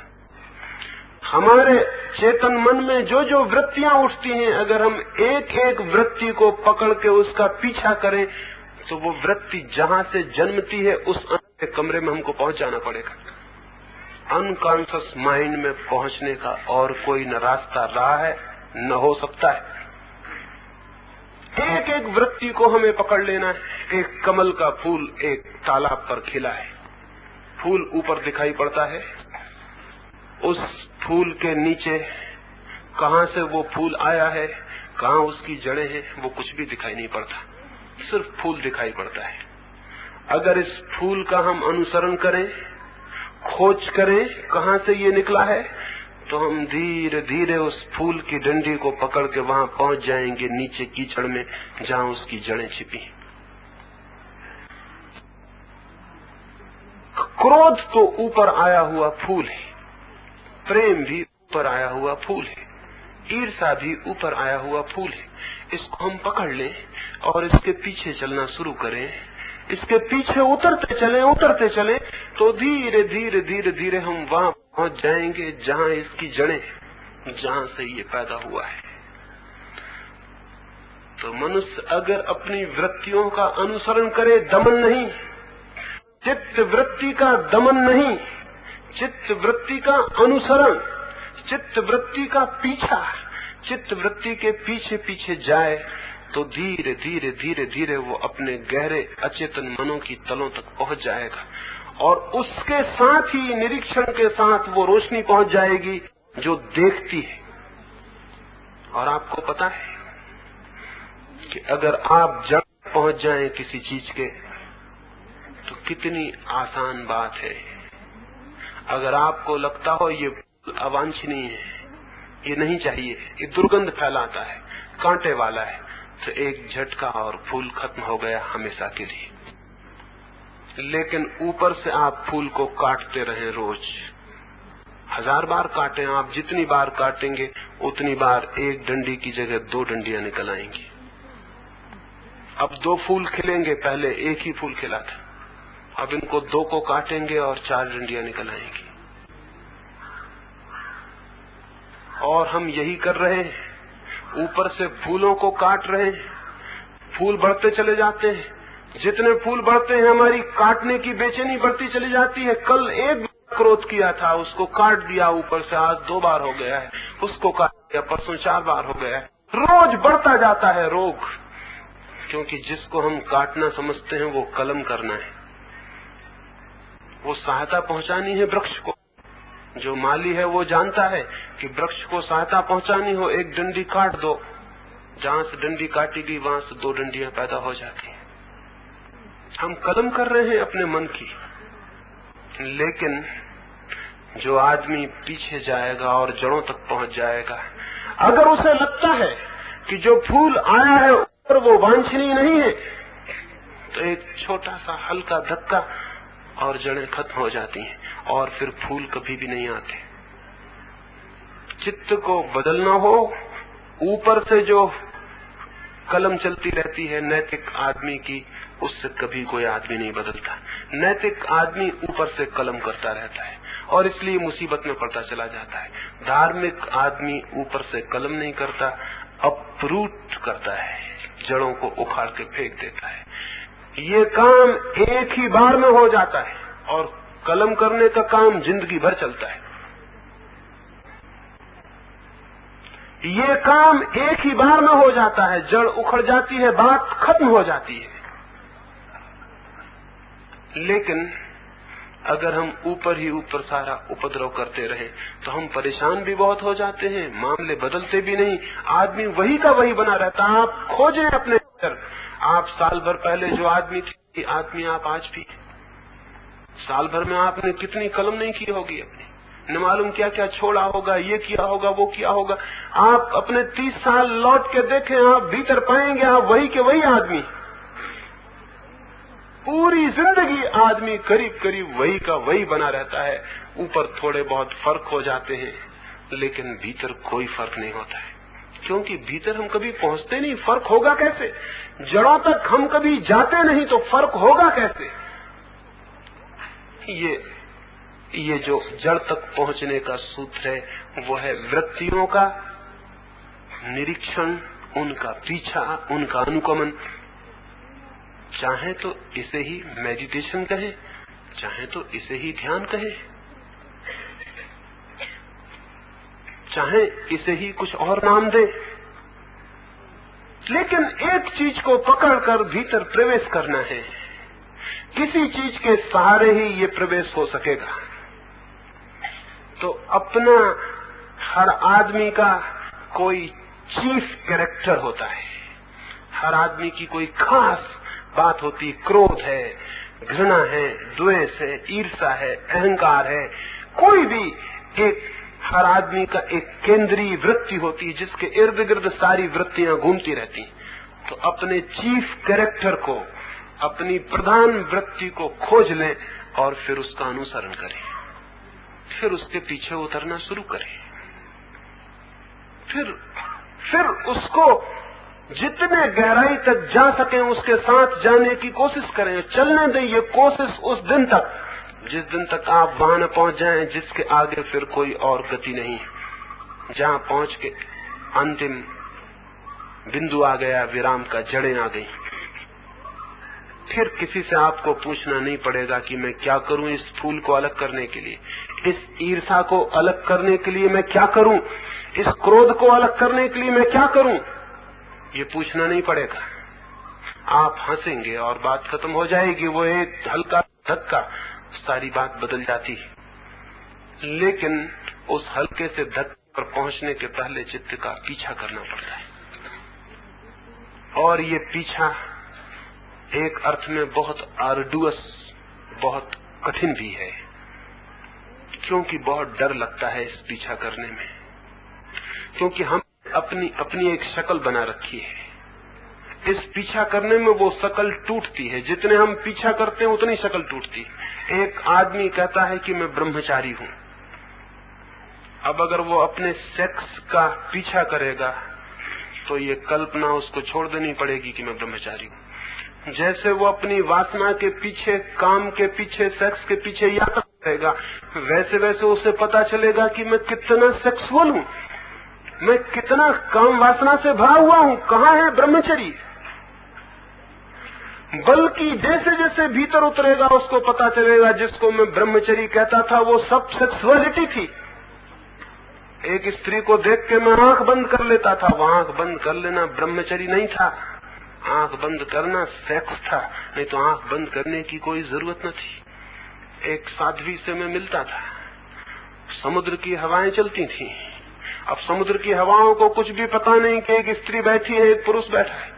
हमारे चेतन मन में जो जो वृत्तियां उठती हैं, अगर हम एक एक वृत्ति को पकड़ के उसका पीछा करें तो वो वृत्ति जहां से जन्मती है उस अंधेरे कमरे में हमको पहुंच जाना पड़ेगा। अनकॉन्शियस माइंड में पहुंचने का और कोई न रास्ता रहा है न हो सकता है। एक एक वृत्ति को हमें पकड़ लेना है। एक कमल का फूल एक तालाब पर खिला है, फूल ऊपर दिखाई पड़ता है, उस फूल के नीचे कहां से वो फूल आया है, कहां उसकी जड़ें हैं, वो कुछ भी दिखाई नहीं पड़ता, सिर्फ फूल दिखाई पड़ता है। अगर इस फूल का हम अनुसरण करें, खोज करें कहां से ये निकला है, तो हम धीरे धीरे उस फूल की डंडी को पकड़ के वहां पहुंच जाएंगे नीचे कीचड़ में, जहां उसकी जड़ें छिपी। क्रोध तो ऊपर आया हुआ फूल है, प्रेम भी ऊपर आया हुआ फूल है, ईर्ष्या भी ऊपर आया हुआ फूल है। इसको हम पकड़ लें और इसके पीछे चलना शुरू करें, इसके पीछे उतरते चलें, तो धीरे धीरे धीरे धीरे हम वहां पहुंच जाएंगे जहां इसकी जड़ें, जहां से ये पैदा हुआ है। तो मनुष्य अगर अपनी वृत्तियों का अनुसरण करे, दमन नहीं, चित्त वृत्ति का दमन नहीं, चित्त वृत्ति का अनुसरण, चित्त वृत्ति का पीछा, चित्त वृत्ति के पीछे पीछे जाए, तो धीरे धीरे धीरे धीरे वो अपने गहरे अचेतन मनों की तलों तक पहुंच जाएगा, और उसके साथ ही निरीक्षण के साथ वो रोशनी पहुंच जाएगी जो देखती है। और आपको पता है, कि अगर आप जड़ पहुंच जाएं किसी चीज के तो कितनी आसान बात है। अगर आपको लगता हो ये अवांछनीय है, ये नहीं चाहिए, ये दुर्गंध फैलाता है, कांटे वाला है, तो एक झटका और फूल खत्म हो गया हमेशा के लिए। लेकिन ऊपर से आप फूल को काटते रहे, रोज 1000 बार काटें, आप जितनी बार काटेंगे उतनी बार एक डंडी की जगह 2 डंडियां निकल आएंगी। अब 2 फूल खिलेंगे, पहले एक ही फूल खिला था, अब इनको 2 को काटेंगे और 4 डंडियां निकल आएंगी। और हम यही कर रहे हैं, ऊपर से फूलों को काट रहे हैं, फूल बढ़ते चले जाते हैं। जितने फूल बढ़ते हैं हमारी काटने की बेचैनी बढ़ती चली जाती है। कल एक क्रोध किया था, उसको काट दिया ऊपर से, आज 2 बार हो गया है, उसको काट दिया, परसों 4 बार हो गया है। रोज बढ़ता जाता है रोग, क्योंकि जिसको हम काटना समझते हैं वो कलम करना है, वो सहायता पहुंचानी है वृक्ष को। जो माली है वो जानता है कि वृक्ष को सहायता पहुंचानी हो, एक डंडी काट दो, जहां से डंडी काटी गई वहां से 2 डंडियां पैदा हो जाती हैं। हम कलम कर रहे हैं अपने मन की। लेकिन जो आदमी पीछे जाएगा और जड़ों तक पहुंच जाएगा, अगर उसे लगता है कि जो फूल आया है ऊपर वो वांछनीय नहीं है, तो एक छोटा सा हल्का धक्का और जड़ें खत्म हो जाती हैं और फिर फूल कभी भी नहीं आते। चित्त को बदलना हो, ऊपर से जो कलम चलती रहती है नैतिक आदमी की, उससे कभी कोई आदमी नहीं बदलता। नैतिक आदमी ऊपर से कलम करता रहता है और इसलिए मुसीबत में पड़ता चला जाता है। धार्मिक आदमी ऊपर से कलम नहीं करता, अपरूट करता है, जड़ों को उखाड़ के फेंक देता है। ये काम एक ही बार में हो जाता है और कलम करने का काम जिंदगी भर चलता है। ये काम एक ही बार में हो जाता है, जड़ उखड़ जाती है, बात खत्म हो जाती है। लेकिन अगर हम ऊपर ही ऊपर सारा उपद्रव करते रहे तो हम परेशान भी बहुत हो जाते हैं, मामले बदलते भी नहीं, आदमी वही का वही बना रहता है। आप खोजें अपने अंदर, आप साल भर पहले जो आदमी थी, आदमी आप आज भी। साल भर में आपने कितनी कलम नहीं की होगी अपनी, न मालूम क्या क्या छोड़ा होगा, ये किया होगा, वो किया होगा। आप अपने 30 साल लौट के देखें, आप भीतर पाएंगे आप वही के वही आदमी। पूरी जिंदगी आदमी करीब करीब वही का वही बना रहता है। ऊपर थोड़े बहुत फर्क हो जाते हैं, लेकिन भीतर कोई फर्क नहीं होता है, क्योंकि भीतर हम कभी पहुंचते नहीं। फर्क होगा कैसे? जड़ों तक हम कभी जाते नहीं तो फर्क होगा कैसे? ये जो जड़ तक पहुंचने का सूत्र है वो है वृत्तियों का निरीक्षण, उनका पीछा, उनका अनुगमन। चाहे तो इसे ही मेडिटेशन कहें, चाहे तो इसे ही ध्यान कहें, चाहे इसे ही कुछ और नाम दे, लेकिन एक चीज को पकड़कर भीतर प्रवेश करना है। किसी चीज के सहारे ही ये प्रवेश हो सकेगा। तो अपना हर आदमी का कोई चीफ कैरेक्टर होता है, हर आदमी की कोई खास बात होती। क्रोध है, घृणा है, द्वेष है, ईर्ष्या है, अहंकार है, कोई भी एक हर आदमी का एक केंद्रीय वृत्ति होती है जिसके इर्द गिर्द सारी वृत्तियां घूमती रहती। तो अपने चीफ कैरेक्टर को, अपनी प्रधान वृत्ति को खोज लें और फिर उसका अनुसरण करें, फिर उसके पीछे उतरना शुरू करें, फिर उसको जितने गहराई तक जा सके उसके साथ जाने की कोशिश करें। चलने दें ये कोशिश उस दिन तक जिस दिन तक आप वहां न पहुंच जाएं जिसके आगे फिर कोई और गति नहीं, जहां पहुंच के अंतिम बिंदु आ गया, विराम का, जड़ें आ गई। फिर किसी से आपको पूछना नहीं पड़ेगा कि मैं क्या करूं इस फूल को अलग करने के लिए, इस ईर्ष्या को अलग करने के लिए मैं क्या करूं, इस क्रोध को अलग करने के लिए मैं क्या करूं। ये पूछना नहीं पड़ेगा। आप हंसेंगे और बात खत्म हो जाएगी। वो एक हल्का धक्का, सारी बात बदल जाती है। लेकिन उस हल्के से धक्के पर पहुंचने के पहले चित्त का पीछा करना पड़ता है। और ये पीछा एक अर्थ में बहुत आर्डुअस, बहुत कठिन भी है, क्योंकि बहुत डर लगता है इस पीछा करने में, क्योंकि हम अपनी एक शक्ल बना रखी है। इस पीछा करने में वो शक्ल टूटती है, जितने हम पीछा करते हैं उतनी शक्ल टूटती है। एक आदमी कहता है कि मैं ब्रह्मचारी हूं, अब अगर वो अपने सेक्स का पीछा करेगा तो ये कल्पना उसको छोड़ देनी पड़ेगी कि मैं ब्रह्मचारी हूं। जैसे वो अपनी वासना के पीछे, काम के पीछे, सेक्स के पीछे यात्रा करेगा, वैसे वैसे उसे पता चलेगा कि मैं कितना सेक्सुअल हूं, मैं कितना काम वासना से भरा हुआ हूं, कहाँ है ब्रह्मचर्य। बल्कि जैसे जैसे भीतर उतरेगा उसको पता चलेगा जिसको मैं ब्रह्मचर्य कहता था वो सब सेक्सुअलिटी थी। एक स्त्री को देख के मैं आंख बंद कर लेता था, वो आंख बंद कर लेना ब्रह्मचर्य नहीं था, आंख बंद करना सेक्स था। नहीं तो आंख बंद करने की कोई जरूरत न थी। एक साध्वी से मैं मिलता था, समुद्र की हवाएं चलती थी। अब समुद्र की हवाओं को कुछ भी पता नहीं कि एक स्त्री बैठी है, एक पुरुष बैठा है।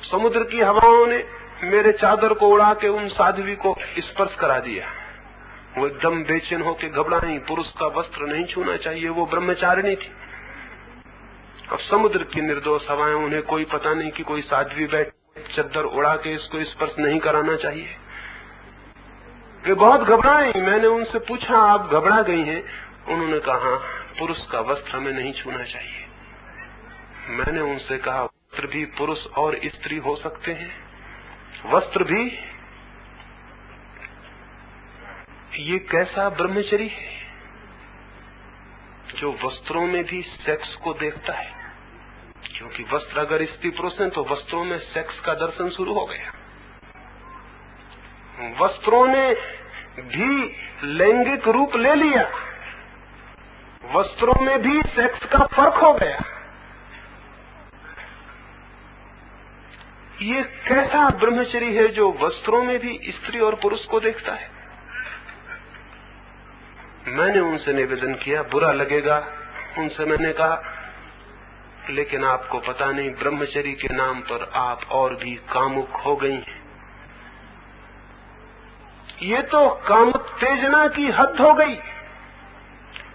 समुद्र की हवाओं ने मेरे चादर को उड़ा के उन साध्वी को स्पर्श करा दिया। वो एकदम बेचैन होके घबराई, पुरुष का वस्त्र नहीं छूना चाहिए, वो ब्रह्मचारिणी थी। अब समुद्र की निर्दोष हवाएं, उन्हें कोई पता नहीं कि कोई साध्वी बैठ चादर उड़ा के इसको स्पर्श नहीं कराना चाहिए। वे बहुत घबराई। मैंने उनसे पूछा, आप घबरा गई हैं? उन्होंने कहा, पुरुष का वस्त्र हमें नहीं छूना चाहिए। मैंने उनसे कहा, वस्त्र भी पुरुष और स्त्री हो सकते हैं? वस्त्र भी? ये कैसा ब्रह्मचर्य है जो वस्त्रों में भी सेक्स को देखता है? क्योंकि वस्त्र अगर स्त्री पुरुष हैं तो वस्त्रों में सेक्स का दर्शन शुरू हो गया। वस्त्रों ने भी लैंगिक रूप ले लिया, वस्त्रों में भी सेक्स का फर्क हो गया। ये कैसा ब्रह्मचर्य है जो वस्त्रों में भी स्त्री और पुरुष को देखता है? मैंने उनसे निवेदन किया, बुरा लगेगा उनसे मैंने कहा, लेकिन आपको पता नहीं ब्रह्मचर्य के नाम पर आप और भी कामुक हो गई हैं। ये तो कामोत्तेजना की हद हो गई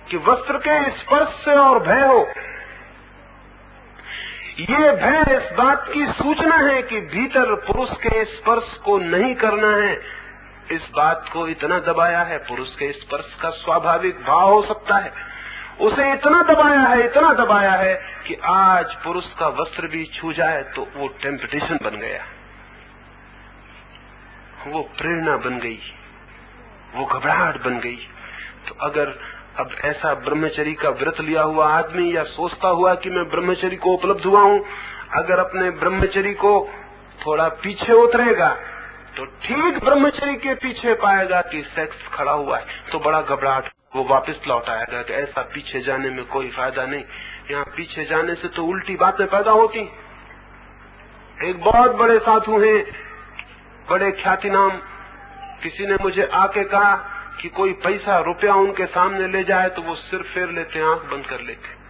कि वस्त्र के स्पर्श से और भय हो। ये भय इस बात की सूचना है कि भीतर पुरुष के स्पर्श को नहीं करना है। इस बात को इतना दबाया है, पुरुष के स्पर्श का स्वाभाविक भाव हो सकता है, उसे इतना दबाया है कि आज पुरुष का वस्त्र भी छू जाए तो वो टेम्पटेशन बन गया, वो प्रेरणा बन गई, वो घबराहट बन गई। तो अगर अब ऐसा ब्रह्मचर्य का व्रत लिया हुआ आदमी या सोचता हुआ कि मैं ब्रह्मचर्य को उपलब्ध हुआ हूं, अगर अपने ब्रह्मचर्य को थोड़ा पीछे उतरेगा तो ठीक ब्रह्मचर्य के पीछे पाएगा कि सेक्स खड़ा हुआ है, तो बड़ा घबराहट, वो वापस लौट आएगा कि ऐसा पीछे जाने में कोई फायदा नहीं, यहाँ पीछे जाने से तो उल्टी बातें पैदा होती। एक बहुत बड़े साधु हैं, बड़े ख्याति नाम, किसी ने मुझे आके कहा कि कोई पैसा रुपया उनके सामने ले जाए तो वो सिर फेर लेते, आंख बंद कर लेते।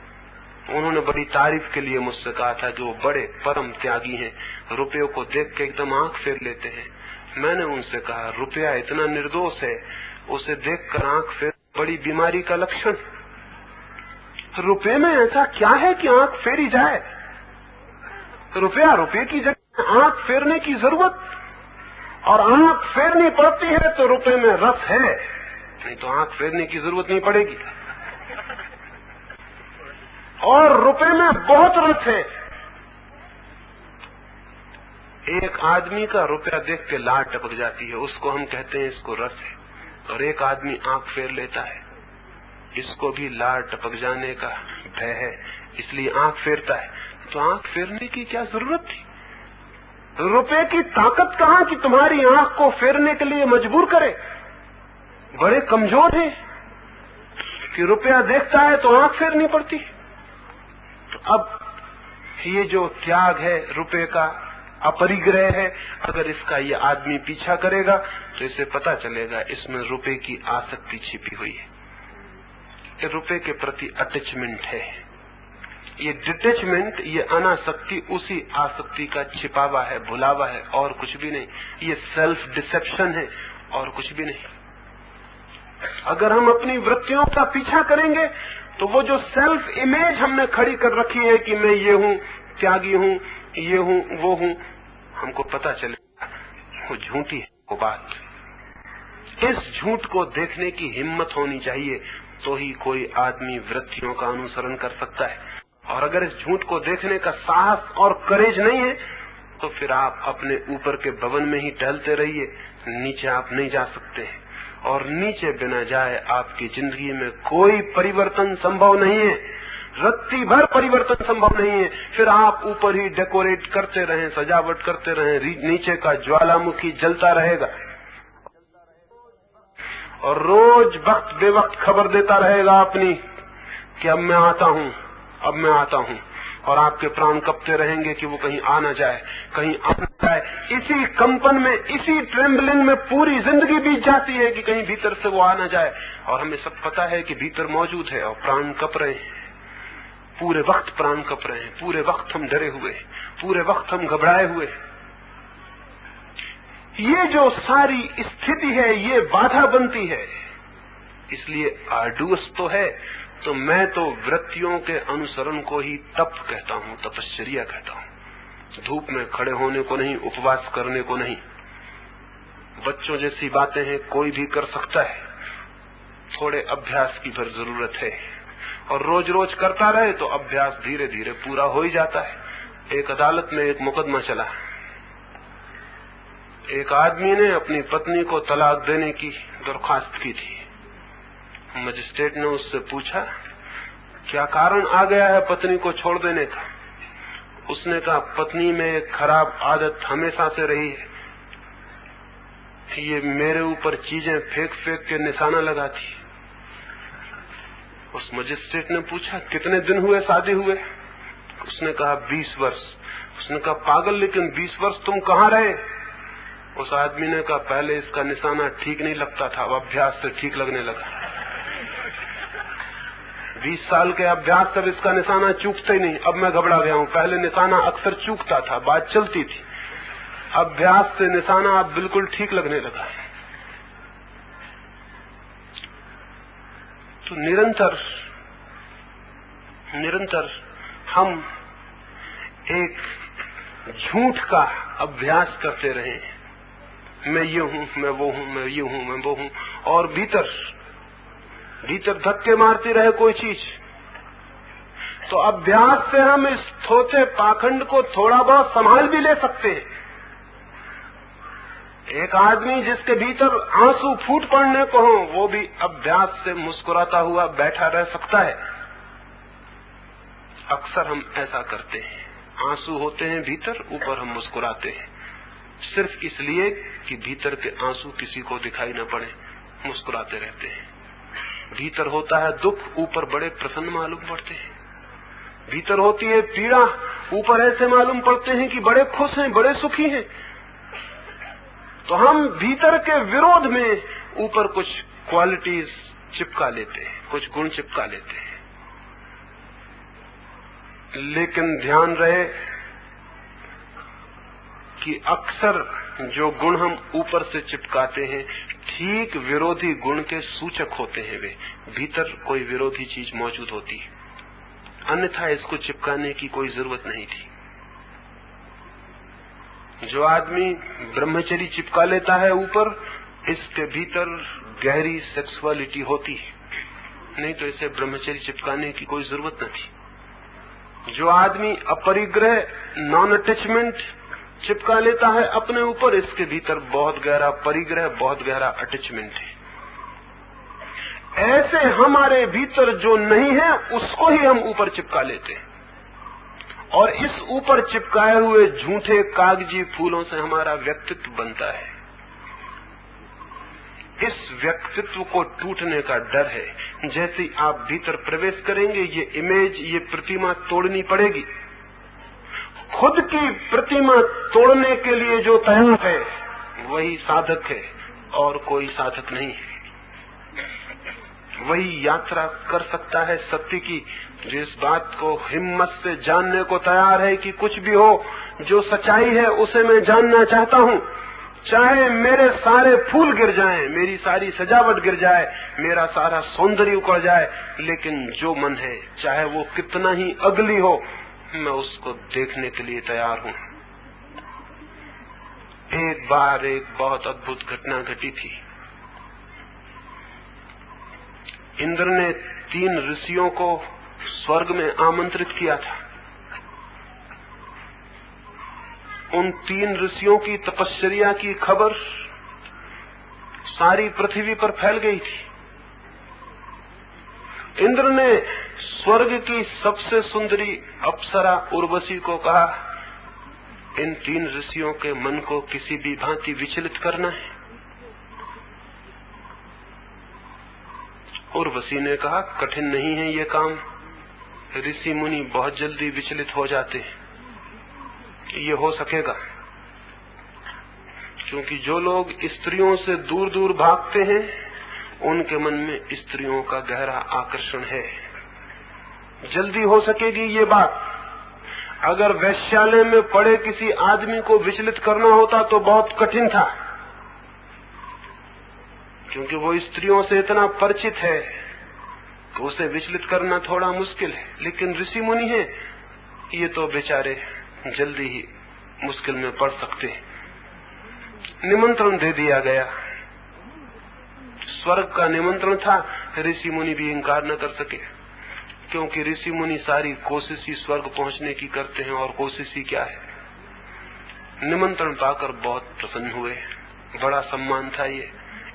उन्होंने बड़ी तारीफ के लिए मुझसे कहा था कि वो बड़े परम त्यागी हैं, रुपयों को देख के एकदम आंख फेर लेते हैं। मैंने उनसे कहा, रुपया इतना निर्दोष है, उसे देखकर आंख फेर बड़ी बीमारी का लक्षण। रुपये में ऐसा क्या है कि आंख फेरी जाए? रुपया रुपये की जगह आंख फेरने की जरूरत, और आंख फेरनी पड़ती है तो रुपये में रस है, नहीं तो आंख फेरने की जरूरत नहीं पड़ेगी। और रुपये में बहुत रस है। एक आदमी का रुपया देख के लार टपक जाती है, उसको हम कहते हैं इसको रस है। और एक आदमी आंख फेर लेता है, इसको भी लार टपक जाने का भय है, इसलिए आंख फेरता है। तो आंख फेरने की क्या जरूरत थी? रुपये की ताकत कहां कि तुम्हारी आंख को फेरने के लिए मजबूर करे? बड़े कमजोर हैं कि रुपया देखता है तो आंख फेरनी पड़ती। तो अब ये जो त्याग है रुपये का, अपरिग्रह है, अगर इसका ये आदमी पीछा करेगा तो इसे पता चलेगा इसमें रुपये की आसक्ति छिपी हुई है, रुपये के प्रति अटैचमेंट है, ये डिटैचमेंट, ये अनासक्ति उसी आसक्ति का छिपावा है, भुलावा है, और कुछ भी नहीं। ये सेल्फ डिसेप्शन है और कुछ भी नहीं। अगर हम अपनी वृत्तियों का पीछा करेंगे तो वो जो सेल्फ इमेज हमने खड़ी कर रखी है कि मैं ये हूँ, त्यागी हूँ, ये हूँ, वो हूँ, हमको पता चलेगा वो झूठी है वो बात। इस झूठ को देखने की हिम्मत होनी चाहिए, तो ही कोई आदमी वृत्तियों का अनुसरण कर सकता है। और अगर इस झूठ को देखने का साहस और करेज नहीं है तो फिर आप अपने ऊपर के भवन में ही टहलते रहिए, नीचे आप नहीं जा सकते। और नीचे बिना जाए आपकी जिंदगी में कोई परिवर्तन संभव नहीं है, रत्ती भर परिवर्तन संभव नहीं है। फिर आप ऊपर ही डेकोरेट करते रहें, सजावट करते रहें, नीचे का ज्वालामुखी जलता रहेगा और रोज वक्त बेवक्त खबर देता रहेगा अपनी कि अब मैं आता हूँ, अब मैं आता हूँ। और आपके प्राण कपते रहेंगे कि वो कहीं आ न जाए, कहीं आ न जाए। इसी कंपन में, इसी ट्रेम्बलिंग में पूरी जिंदगी बीत जाती है कि कहीं भीतर से वो आ न जाए। और हमें सब पता है कि भीतर मौजूद है और प्राण कप रहे हैं, पूरे वक्त प्राण कप रहे हैं, पूरे वक्त हम डरे हुए, पूरे वक्त हम घबराए हुए। ये जो सारी स्थिति है ये बाधा बनती है, इसलिए आर्डुअस तो है। तो मैं तो वृत्तियों के अनुसरण को ही तप कहता हूँ, तपश्चर्या कहता हूँ। धूप में खड़े होने को नहीं, उपवास करने को नहीं। बच्चों जैसी बातें हैं, कोई भी कर सकता है, थोड़े अभ्यास की भर जरूरत है। और रोज रोज करता रहे तो अभ्यास धीरे धीरे पूरा हो ही जाता है। एक अदालत में एक मुकदमा चला, एक आदमी ने अपनी पत्नी को तलाक देने की दरख्वास्त की थी। मजिस्ट्रेट ने उससे पूछा क्या कारण आ गया है पत्नी को छोड़ देने का। उसने कहा पत्नी में एक खराब आदत हमेशा से रही है, ये मेरे ऊपर चीजें फेंक फेंक के निशाना लगाती। उस मजिस्ट्रेट ने पूछा कितने दिन हुए शादी हुए। उसने कहा 20 वर्ष। उसने कहा पागल, लेकिन 20 वर्ष तुम कहाँ रहे। उस आदमी ने कहा पहले इसका निशाना ठीक नहीं लगता था, अब अभ्यास से ठीक लगने लगा। 20 साल के अभ्यास तब इसका निशाना चूकता ही नहीं। अब मैं घबरा गया हूँ, पहले निशाना अक्सर चूकता था, बात चलती थी, अभ्यास से निशाना अब बिल्कुल ठीक लगने लगा। तो निरंतर हम एक झूठ का अभ्यास करते रहे। मैं ये हूँ, मैं वो हूँ, मैं ये हूँ, मैं वो हूँ, और भीतर धक्के मारती रहे कोई चीज। तो अभ्यास से हम इस थोथे पाखंड को थोड़ा बहुत संभाल भी ले सकते हैं। एक आदमी जिसके भीतर आंसू फूट पड़ने को हो, वो भी अभ्यास से मुस्कुराता हुआ बैठा रह सकता है। अक्सर हम ऐसा करते हैं, आंसू होते हैं भीतर, ऊपर हम मुस्कुराते हैं, सिर्फ इसलिए कि भीतर के आंसू किसी को दिखाई न पड़े, मुस्कुराते रहते हैं। भीतर होता है दुख, ऊपर बड़े प्रसन्न मालूम पड़ते हैं। भीतर होती है पीड़ा, ऊपर ऐसे मालूम पड़ते हैं कि बड़े खुश हैं, बड़े सुखी हैं। तो हम भीतर के विरोध में ऊपर कुछ क्वालिटीज चिपका लेते हैं, कुछ गुण चिपका लेते हैं। लेकिन ध्यान रहे कि अक्सर जो गुण हम ऊपर से चिपकाते हैं ठीक विरोधी गुण के सूचक होते हैं। वे भीतर कोई विरोधी चीज मौजूद होती है, अन्यथा इसको चिपकाने की कोई जरूरत नहीं थी। जो आदमी ब्रह्मचर्य चिपका लेता है ऊपर, इसके भीतर गहरी सेक्सुअलिटी होती है, नहीं तो इसे ब्रह्मचर्य चिपकाने की कोई जरूरत न थी। जो आदमी अपरिग्रह, नॉन अटैचमेंट चिपका लेता है अपने ऊपर, इसके भीतर बहुत गहरा परिग्रह, बहुत गहरा अटैचमेंट है। ऐसे हमारे भीतर जो नहीं है उसको ही हम ऊपर चिपका लेते हैं, और इस ऊपर चिपकाए हुए झूठे कागजी फूलों से हमारा व्यक्तित्व बनता है। इस व्यक्तित्व को टूटने का डर है। जैसे आप भीतर प्रवेश करेंगे, ये इमेज, ये प्रतिमा तोड़नी पड़ेगी। खुद की प्रतिमा तोड़ने के लिए जो तैयार है वही साधक है, और कोई साधक नहीं है। वही यात्रा कर सकता है सत्य की, जो इस बात को हिम्मत से जानने को तैयार है कि कुछ भी हो, जो सच्चाई है उसे मैं जानना चाहता हूँ। चाहे मेरे सारे फूल गिर जाएं, मेरी सारी सजावट गिर जाए, मेरा सारा सौंदर्य उखड़ जाए, लेकिन जो मन है चाहे वो कितना ही अगली हो, मैं उसको देखने के लिए तैयार हूँ। एक बार एक बहुत अद्भुत घटना घटी थी। इंद्र ने 3 ऋषियों को स्वर्ग में आमंत्रित किया था। उन 3 ऋषियों की तपश्चर्या की खबर सारी पृथ्वी पर फैल गई थी। इंद्र ने स्वर्ग की सबसे सुंदरी अप्सरा उर्वशी को कहा, इन 3 ऋषियों के मन को किसी भी भांति विचलित करना है। उर्वशी ने कहा, कठिन नहीं है ये काम, ऋषि मुनि बहुत जल्दी विचलित हो जाते हैं, ये हो सकेगा। क्योंकि जो लोग स्त्रियों से दूर दूर भागते हैं, उनके मन में स्त्रियों का गहरा आकर्षण है। जल्दी हो सकेगी ये बात। अगर वैश्यालय में पड़े किसी आदमी को विचलित करना होता तो बहुत कठिन था, क्योंकि वो स्त्रियों से इतना परिचित है तो उसे विचलित करना थोड़ा मुश्किल है। लेकिन ऋषि मुनि हैं, ये तो बेचारे जल्दी ही मुश्किल में पड़ सकते हैं। निमंत्रण दे दिया गया, स्वर्ग का निमंत्रण था। ऋषि मुनि भी इंकार न कर सके, क्योंकि ऋषि मुनि सारी कोशिश ही स्वर्ग पहुंचने की करते हैं, और कोशिश ही क्या है। निमंत्रण पाकर बहुत प्रसन्न हुए, बड़ा सम्मान था ये।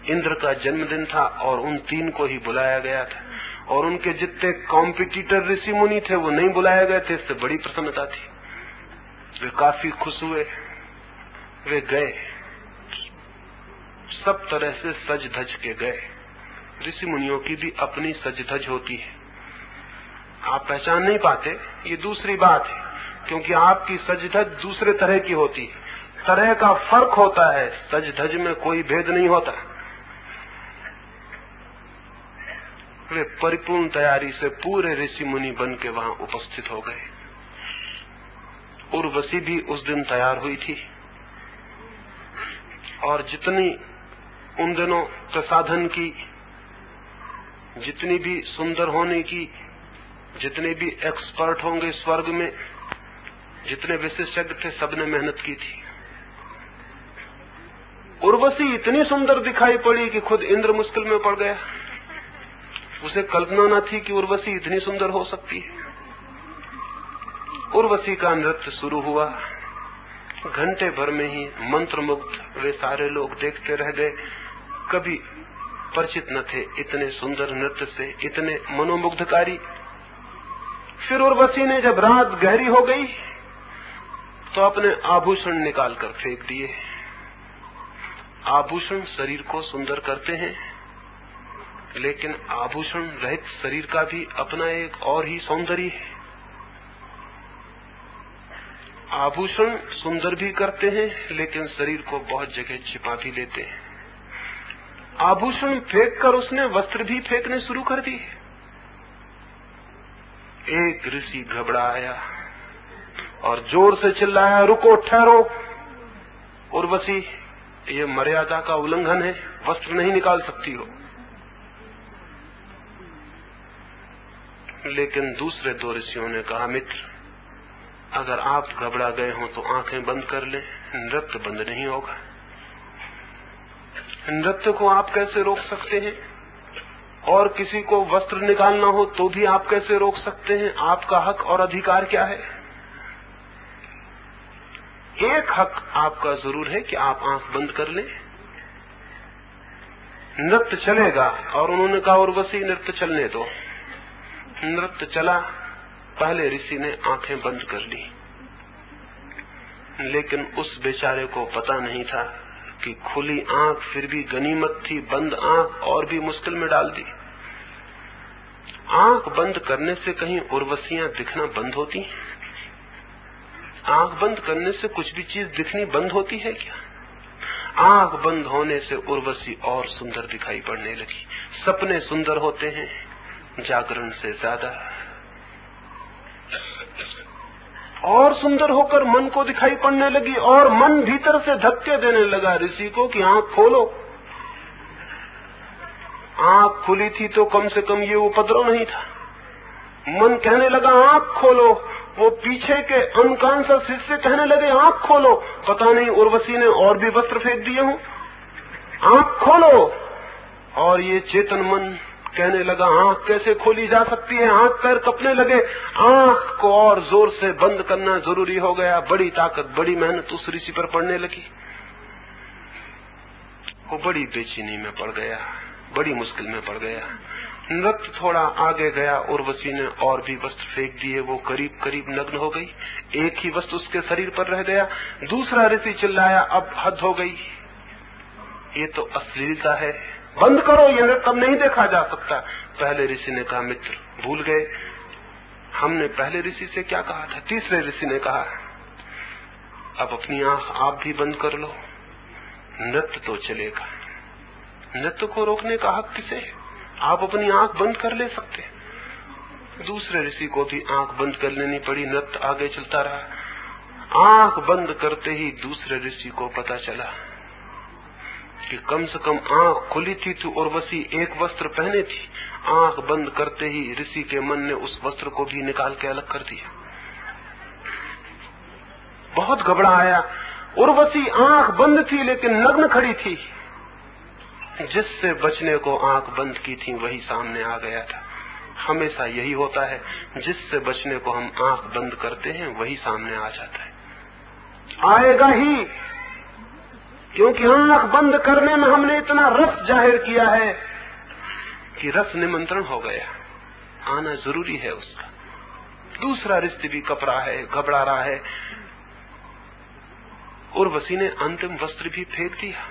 इंद्र का जन्मदिन था और उन 3 को ही बुलाया गया था, और उनके जितने कॉम्पिटिटर ऋषि मुनि थे वो नहीं बुलाए गए थे। इससे बड़ी प्रसन्नता थी। वे काफी खुश हुए, वे गए, सब तरह से सज धज के गए। ऋषि मुनियों की भी अपनी सज धज होती है, आप पहचान नहीं पाते, ये दूसरी बात है, क्योंकि आपकी सज धज दूसरे तरह की होती है। तरह का फर्क होता है, सज धज में कोई भेद नहीं होता। वे परिपूर्ण तैयारी से पूरे ऋषि मुनि बन के वहां उपस्थित हो गए। उर्वशी भी उस दिन तैयार हुई थी, और जितनी उन दिनों प्रसाधन की, जितनी भी सुंदर होने की, जितने भी एक्सपर्ट होंगे स्वर्ग में, जितने विशेषज्ञ थे, सबने मेहनत की थी। उर्वशी इतनी सुंदर दिखाई पड़ी कि खुद इंद्र मुश्किल में पड़ गया। उसे कल्पना न थी कि उर्वशी इतनी सुंदर हो सकती है। उर्वशी का नृत्य शुरू हुआ, घंटे भर में ही मंत्रमुग्ध वे सारे लोग देखते रह गए। कभी परिचित न थे इतने सुंदर नृत्य से, इतने मनोमुग्धकारी। फिर उर्वशी ने जब रात गहरी हो गई तो अपने आभूषण निकाल कर फेंक दिए। आभूषण शरीर को सुंदर करते हैं, लेकिन आभूषण रहित शरीर का भी अपना एक और ही सौंदर्य है। आभूषण सुंदर भी करते हैं, लेकिन शरीर को बहुत जगह छिपा भी लेते हैं। आभूषण फेंक कर उसने वस्त्र भी फेंकने शुरू कर दिए। एक ऋषि घबराया और जोर से चिल्लाया, रुको, ठहरो। उर्वशी, ये मर्यादा का उल्लंघन है, वस्त्र नहीं निकाल सकती हो। लेकिन दूसरे 2 ऋषियों ने कहा, मित्र, अगर आप घबरा गए हो तो आंखें बंद कर लें, नृत्य बंद नहीं होगा। नृत्य को आप कैसे रोक सकते हैं? और किसी को वस्त्र निकालना हो तो भी आप कैसे रोक सकते हैं? आपका हक और अधिकार क्या है? एक हक आपका जरूर है कि आप आंख बंद कर लें, नृत्य चलेगा। और उन्होंने कहा, उर्वशी, नृत्य चलने दो। नृत्य चला। पहले ऋषि ने आंखें बंद कर ली, लेकिन उस बेचारे को पता नहीं था कि खुली आंख फिर भी गनीमत थी, बंद आंख और भी मुश्किल में डाल दी। आंख बंद करने से कहीं उर्वशियां दिखना बंद होती हैं? आंख बंद करने से कुछ भी चीज दिखनी बंद होती है क्या? आंख बंद होने से उर्वशी और सुंदर दिखाई पड़ने लगी। सपने सुंदर होते हैं जागरण से ज्यादा। और सुंदर होकर मन को दिखाई पड़ने लगी और मन भीतर से धक्के देने लगा ऋषि को कि आंख खोलो। आंख खुली थी तो कम से कम ये उपद्रव नहीं था। मन कहने लगा आंख खोलो, वो पीछे के अनकॉन्शियस हिस्से कहने लगे आंख खोलो। पता नहीं उर्वशी ने और भी वस्त्र फेंक दिए हों। आंख खोलो। और ये चेतन मन कहने लगा आंख कैसे खोली जा सकती है। आंख पैर कपने लगे। आंख को और जोर से बंद करना जरूरी हो गया। बड़ी ताकत, बड़ी मेहनत उस ऋषि पर पड़ने लगी। वो बड़ी बेचैनी में पड़ गया, बड़ी मुश्किल में पड़ गया। नृत्य थोड़ा आगे गया। उर्वशी ने और भी वस्त्र फेंक दिए। वो करीब करीब नग्न हो गई। एक ही वस्त्र उसके शरीर पर रह गया। दूसरा ऋषि चिल्लाया, अब हद हो गई, ये तो अश्लीलता है, बंद करो, ये नृत्य अब नहीं देखा जा सकता। पहले ऋषि ने कहा, मित्र भूल गए हमने पहले ऋषि से क्या कहा था। तीसरे ऋषि ने कहा, अब अपनी आंख आप भी बंद कर लो, नृत्य तो चलेगा। नृत्य को रोकने का हक किसे है? आप अपनी आंख बंद कर ले सकते। दूसरे ऋषि को भी आंख बंद कर लेनी पड़ी। नृत्य आगे चलता रहा। आंख बंद करते ही दूसरे ऋषि को पता चला कि कम से कम आंख खुली थी तो उर्वशी एक वस्त्र पहने थी। आंख बंद करते ही ऋषि के मन ने उस वस्त्र को भी निकाल के अलग कर दिया। बहुत घबराया। उर्वशी आंख बंद थी लेकिन नग्न खड़ी थी। जिससे बचने को आंख बंद की थी वही सामने आ गया था। हमेशा यही होता है, जिससे बचने को हम आंख बंद करते हैं वही सामने आ जाता है। आएगा ही, क्योंकि आंख बंद करने में हमने इतना रस जाहिर किया है कि रस निमंत्रण हो गया। आना जरूरी है उसका। दूसरा ऋषि भी कपरा है, घबरा रहा है। उर्वशी ने अंतिम वस्त्र भी फेंक दिया।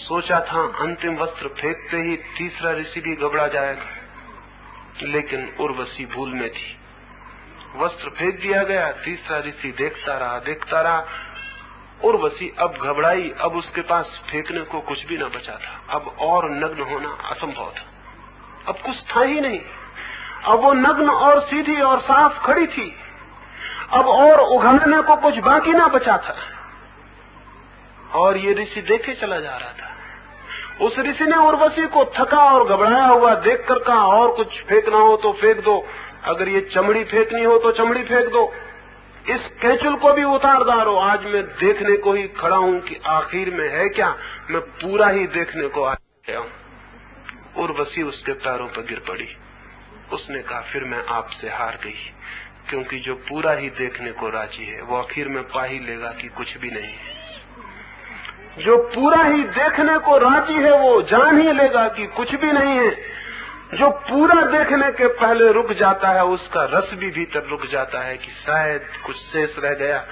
सोचा था अंतिम वस्त्र फेंकते ही तीसरा ऋषि भी घबरा जाएगा, लेकिन उर्वशी भूल में थी। वस्त्र फेंक दिया गया। तीसरा ऋषि देखता रहा। उर्वशी अब घबराई। अब उसके पास फेंकने को कुछ भी न बचा था। अब और नग्न होना असंभव था। अब कुछ था ही नहीं। अब वो नग्न और सीधी और साफ खड़ी थी। अब और उघाड़ने को कुछ बाकी ना बचा था। और ये ऋषि देखे चला जा रहा था। उस ऋषि ने उर्वशी को थका और घबराया हुआ देखकर कहा, और कुछ फेंकना हो तो फेंक दो। अगर ये चमड़ी फेंकनी हो तो चमड़ी फेंक दो। इस कैचुल को भी उतार डालो। आज मैं देखने को ही खड़ा हूं कि आखिर में है क्या। मैं पूरा ही देखने को आया हूं। उर्वशी उसके पैरों पर गिर पड़ी। उसने कहा, फिर मैं आपसे हार गई, क्योंकि जो पूरा ही देखने को राजी है वो आखिर में पा ही लेगा कि कुछ भी नहीं है। जो पूरा ही देखने को राजी है वो जान ही लेगा कि कुछ भी नहीं है। जो पूरा देखने के पहले रुक जाता है उसका रस भी भीतर रुक जाता है कि शायद कुछ शेष रह गया,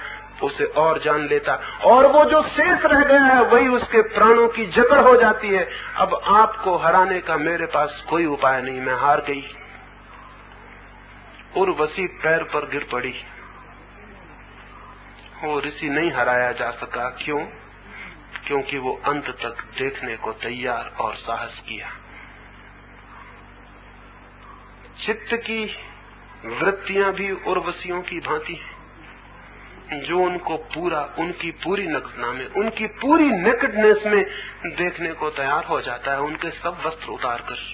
उसे और जान लेता। और वो जो शेष रह गया है वही उसके प्राणों की जकड़ हो जाती है। अब आपको हराने का मेरे पास कोई उपाय नहीं, मैं हार गई। उर्वशी पैर पर गिर पड़ी। वो ऋषि नहीं हराया जा सका। क्यों? क्योंकि वो अंत तक देखने को तैयार और साहस किया। चित्त की वृत्तियां भी उर्वशियों की भांति हैं, जो उनको पूरा, उनकी पूरी नग्नता में, उनकी पूरी नेकेडनेस में देखने को तैयार हो जाता है। उनके सब वस्त्र उतारकर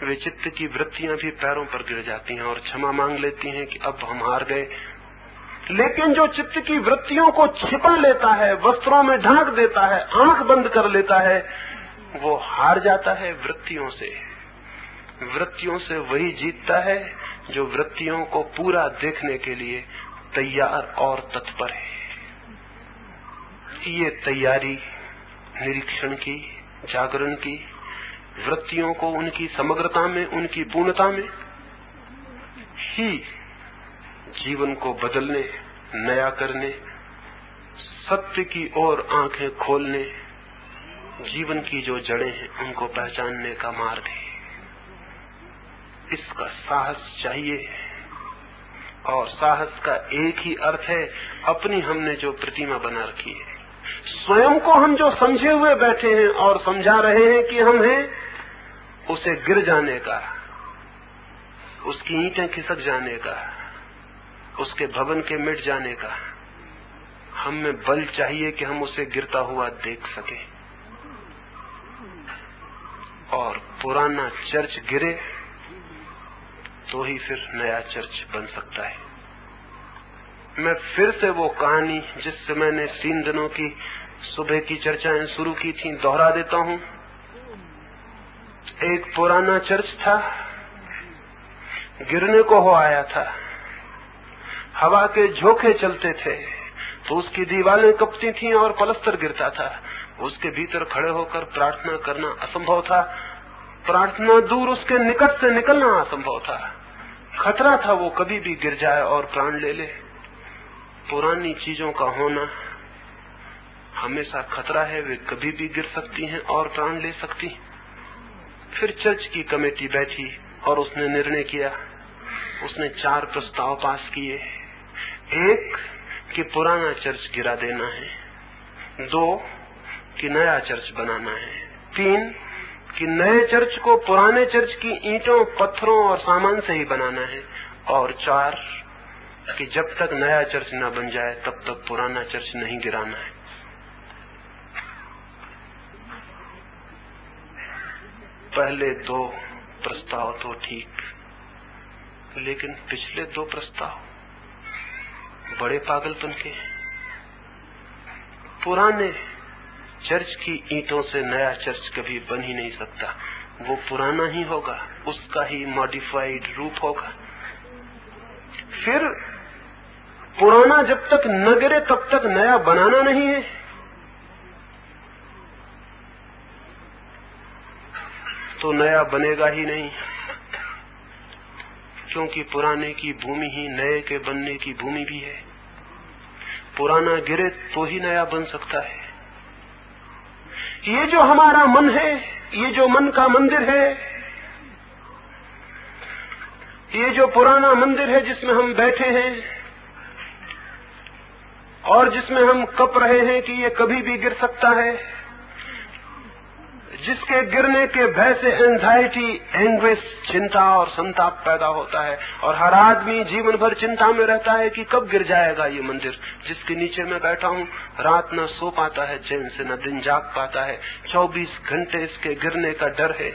वे चित्त की वृत्तियां भी पैरों पर गिर जाती हैं और क्षमा मांग लेती हैं कि अब हम हार गए। लेकिन जो चित्त की वृत्तियों को छिपा लेता है, वस्त्रों में ढांक देता है, आंख बंद कर लेता है, वो हार जाता है वृत्तियों से। वृत्तियों से वही जीतता है जो वृत्तियों को पूरा देखने के लिए तैयार और तत्पर है। ये तैयारी निरीक्षण की, जागरण की, वृत्तियों को उनकी समग्रता में, उनकी पूर्णता में ही जीवन को बदलने, नया करने, सत्य की ओर आंखें खोलने, जीवन की जो जड़ें हैं उनको पहचानने का मार्ग है। इसका साहस चाहिए, और साहस का एक ही अर्थ है, अपनी हमने जो प्रतिमा बना रखी है, स्वयं को हम जो समझे हुए बैठे हैं और समझा रहे हैं कि हम हैं, उसे गिर जाने का, उसकी ईंटें खिसक जाने का, उसके भवन के मिट जाने का हम में बल चाहिए कि हम उसे गिरता हुआ देख सके। और पुराना चर्च गिरे तो ही फिर नया चर्च बन सकता है। मैं फिर से वो कहानी जिससे मैंने 3 दिनों की सुबह की चर्चाएं शुरू की थी दोहरा देता हूं। एक पुराना चर्च था, गिरने को हो आया था, हवा के झोंके चलते थे तो उसकी दीवारें कपती थीं और पलस्तर गिरता था। उसके भीतर खड़े होकर प्रार्थना करना असंभव था, प्रार्थना दूर उसके निकट से निकलना असंभव था। खतरा था वो कभी भी गिर जाए और प्राण ले ले। पुरानी चीजों का होना हमेशा खतरा है, वे कभी भी गिर सकती हैं और प्राण ले सकती। फिर चर्च की कमेटी बैठी और उसने निर्णय किया। उसने 4 प्रस्ताव पास किए। 1 कि पुराना चर्च गिरा देना है, 2 कि नया चर्च बनाना है, 3 कि नए चर्च को पुराने चर्च की ईंटों, पत्थरों और सामान से ही बनाना है, और 4 कि जब तक नया चर्च न बन जाए तब तक पुराना चर्च नहीं गिराना है। पहले 2 प्रस्ताव तो ठीक, लेकिन पिछले 2 प्रस्ताव बड़े पागलपन के। पुराने चर्च की ईंटों से नया चर्च कभी बन ही नहीं सकता। वो पुराना ही होगा, उसका ही मॉडिफाइड रूप होगा। फिर पुराना जब तक न गिरे तब तक नया बनाना नहीं है। तो नया बनेगा ही नहीं, क्योंकि पुराने की भूमि ही नए के बनने की भूमि भी है। पुराना गिरे तो ही नया बन सकता है। ये जो हमारा मन है, ये जो मन का मंदिर है, ये जो पुराना मंदिर है जिसमें हम बैठे हैं और जिसमें हम कप रहे हैं कि ये कभी भी गिर सकता है, जिसके गिरने के भय से एंजाइटी, एंग्विश, चिंता और संताप पैदा होता है, और हर आदमी जीवन भर चिंता में रहता है कि कब गिर जाएगा ये मंदिर जिसके नीचे मैं बैठा हूँ। रात न सो पाता है चैन से, न दिन जाग पाता है, 24 घंटे इसके गिरने का डर है।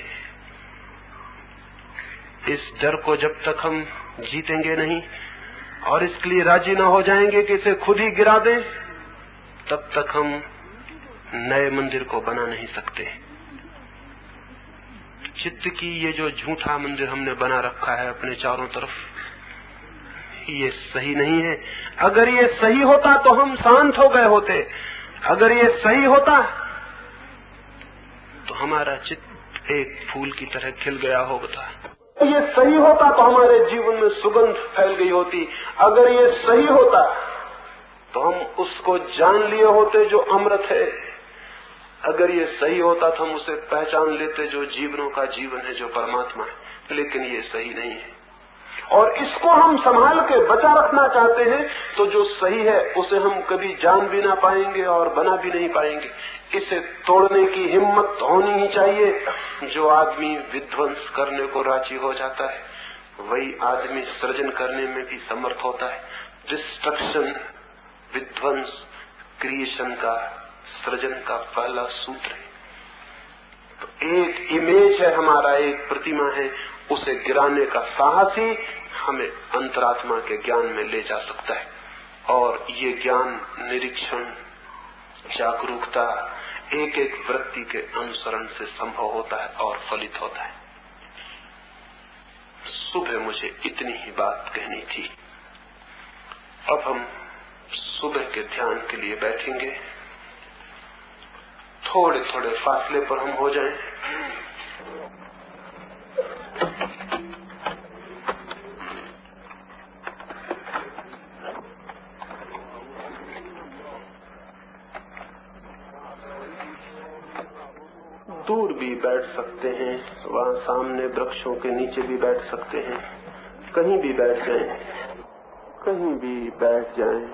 इस डर को जब तक हम जीतेंगे नहीं और इसके लिए राजी न हो जाएंगे कि इसे खुद ही गिरा दें, तब तक हम नए मंदिर को बना नहीं सकते। चित्त की ये जो झूठा मंदिर हमने बना रखा है अपने चारों तरफ, ये सही नहीं है। अगर ये सही होता तो हम शांत हो गए होते। अगर ये सही होता तो हमारा चित्त एक फूल की तरह खिल गया होता। ये सही होता तो हमारे जीवन में सुगंध फैल गई होती। अगर ये सही होता तो हम उसको जान लिए होते जो अमृत है। अगर ये सही होता तो हम उसे पहचान लेते जो जीवनों का जीवन है, जो परमात्मा है। लेकिन ये सही नहीं है और इसको हम संभाल के बचा रखना चाहते हैं, तो जो सही है उसे हम कभी जान भी ना पाएंगे और बना भी नहीं पाएंगे। इसे तोड़ने की हिम्मत होनी ही चाहिए। जो आदमी विध्वंस करने को राजी हो जाता है, वही आदमी सृजन करने में भी समर्थ होता है। डिस्ट्रक्शन, विध्वंस, क्रिएशन का, सृजन का पहला सूत्र है। तो एक इमेज है हमारा, एक प्रतिमा है, उसे गिराने का साहस ही हमें अंतरात्मा के ज्ञान में ले जा सकता है। और ये ज्ञान, निरीक्षण, जागरूकता एक एक वृत्ति के अनुसरण से संभव होता है और फलित होता है। सुबह मुझे इतनी ही बात कहनी थी। अब हम सुबह के ध्यान के लिए बैठेंगे। थोड़े थोड़े फासले पर हम हो जाएं। दूर भी बैठ सकते हैं, वहाँ सामने वृक्षों के नीचे भी बैठ सकते हैं, कहीं भी बैठ जाएं, कहीं भी बैठ जाएं।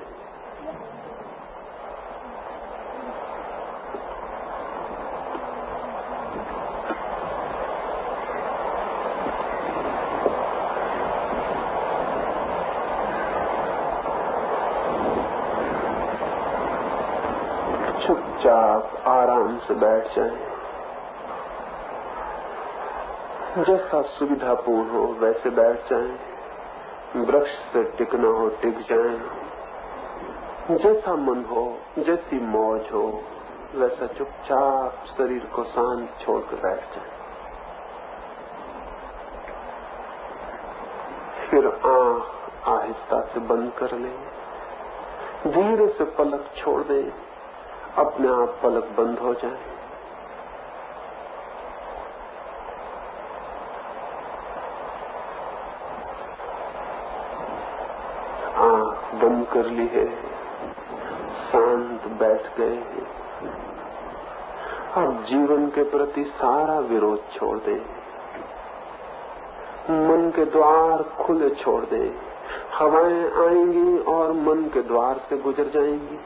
चुपचाप आराम से बैठ जाएं। जैसा सुविधापूर्ण हो वैसे बैठ जाएं। वृक्ष से टिकना हो टिक जाएं। जैसा मन हो, जैसी मौज हो, वैसा चुपचाप शरीर को शांत छोड़कर बैठ जाएं। फिर आंख आहिस्ता से बंद कर लें। धीरे से पलक छोड़ दें। अपने आप पलक बंद हो जाए। आंख बंद कर ली है, शांत बैठ गए हैं। अब जीवन के प्रति सारा विरोध छोड़ दें। मन के द्वार खुले छोड़ दें। हवाएं आएंगी और मन के द्वार से गुजर जाएंगी।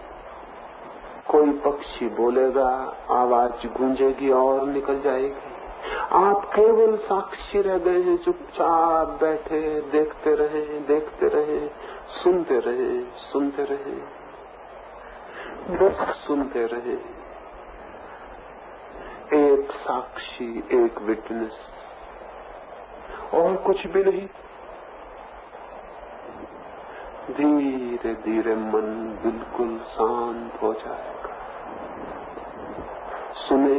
कोई पक्षी बोलेगा, आवाज गूंजेगी और निकल जाएगी। आप केवल साक्षी रह गए हैं। चुपचाप बैठे, देखते रहें, देखते रहें, सुनते रहें, सुनते रहें, बस सुनते रहें। एक साक्षी, एक विटनेस, और कुछ भी नहीं। धीरे धीरे मन बिल्कुल शांत हो जाएगा। सुने,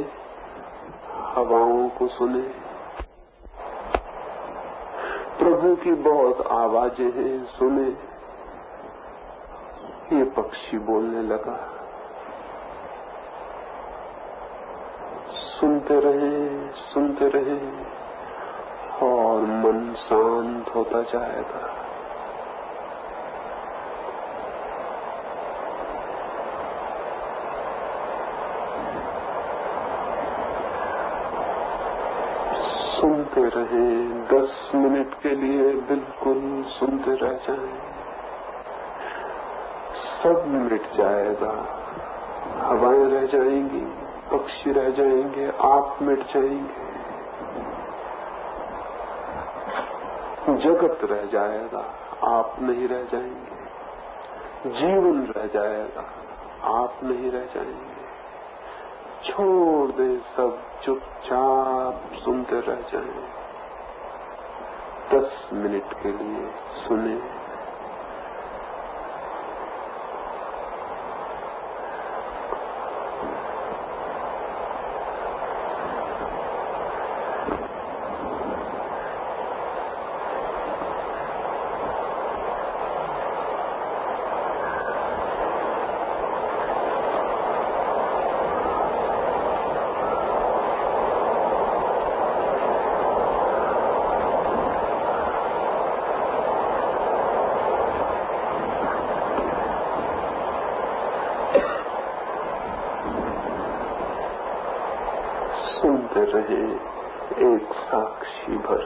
हवाओं को सुने। प्रभु की बहुत आवाजें हैं, सुने। ये पक्षी बोलने लगा। सुनते रहें, सुनते रहें, और मन शांत होता जाएगा। सुनते रहें। 10 मिनट के लिए बिल्कुल सुनते रह जाएं। सब मिट जाएगा। हवाएं रह जाएंगी, पक्षी रह जाएंगे, आप मिट जाएंगे। जगत रह जाएगा, आप नहीं रह जाएंगे। जीवन रह जाएगा, आप नहीं रह जाएंगे। छोड़ दे सब, चुपचाप सुनते रह जाएं। 10 मिनट के लिए सुने। सुनते रहे एक साक्षी भर।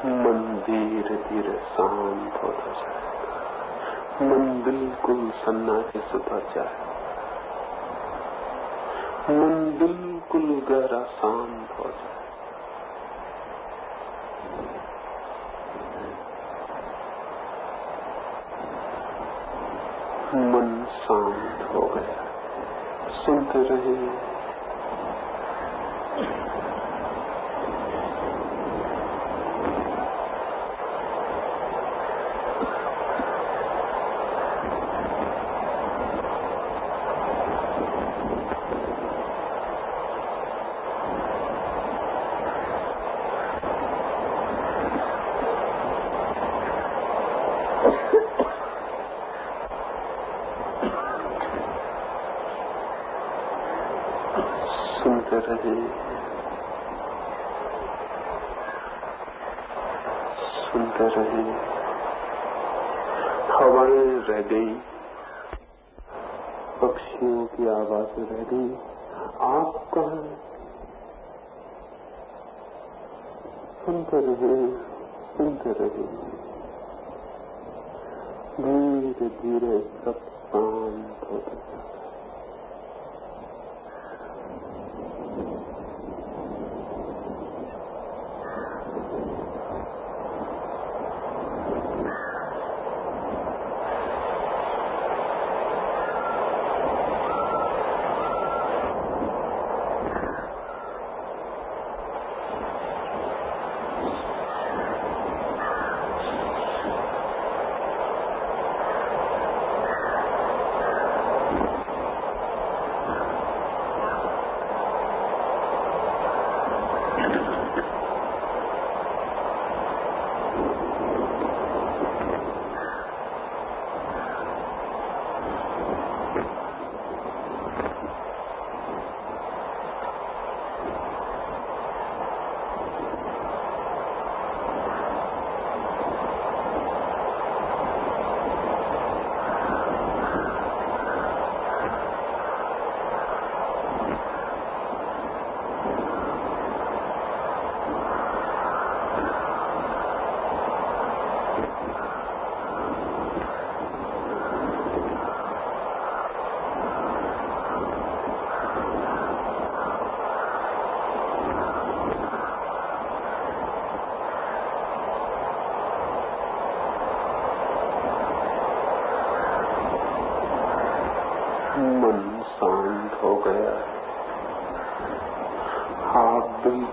मन धीरे धीरे शांत होता जाएगा। मन बिल्कुल सन्नाटे से भर जाएगा। मन बिल्कुल गहरा शांत हो जाए। मन शांत हो गया। सुनते रहे। सुनते रहे। सुनते रहे। हवाएं रह गई, पक्षियों की आवाजें रह गई। आप कहाँ? सुनते रहे, सुनते रहे। धीरे धीरे सब शांत होता है।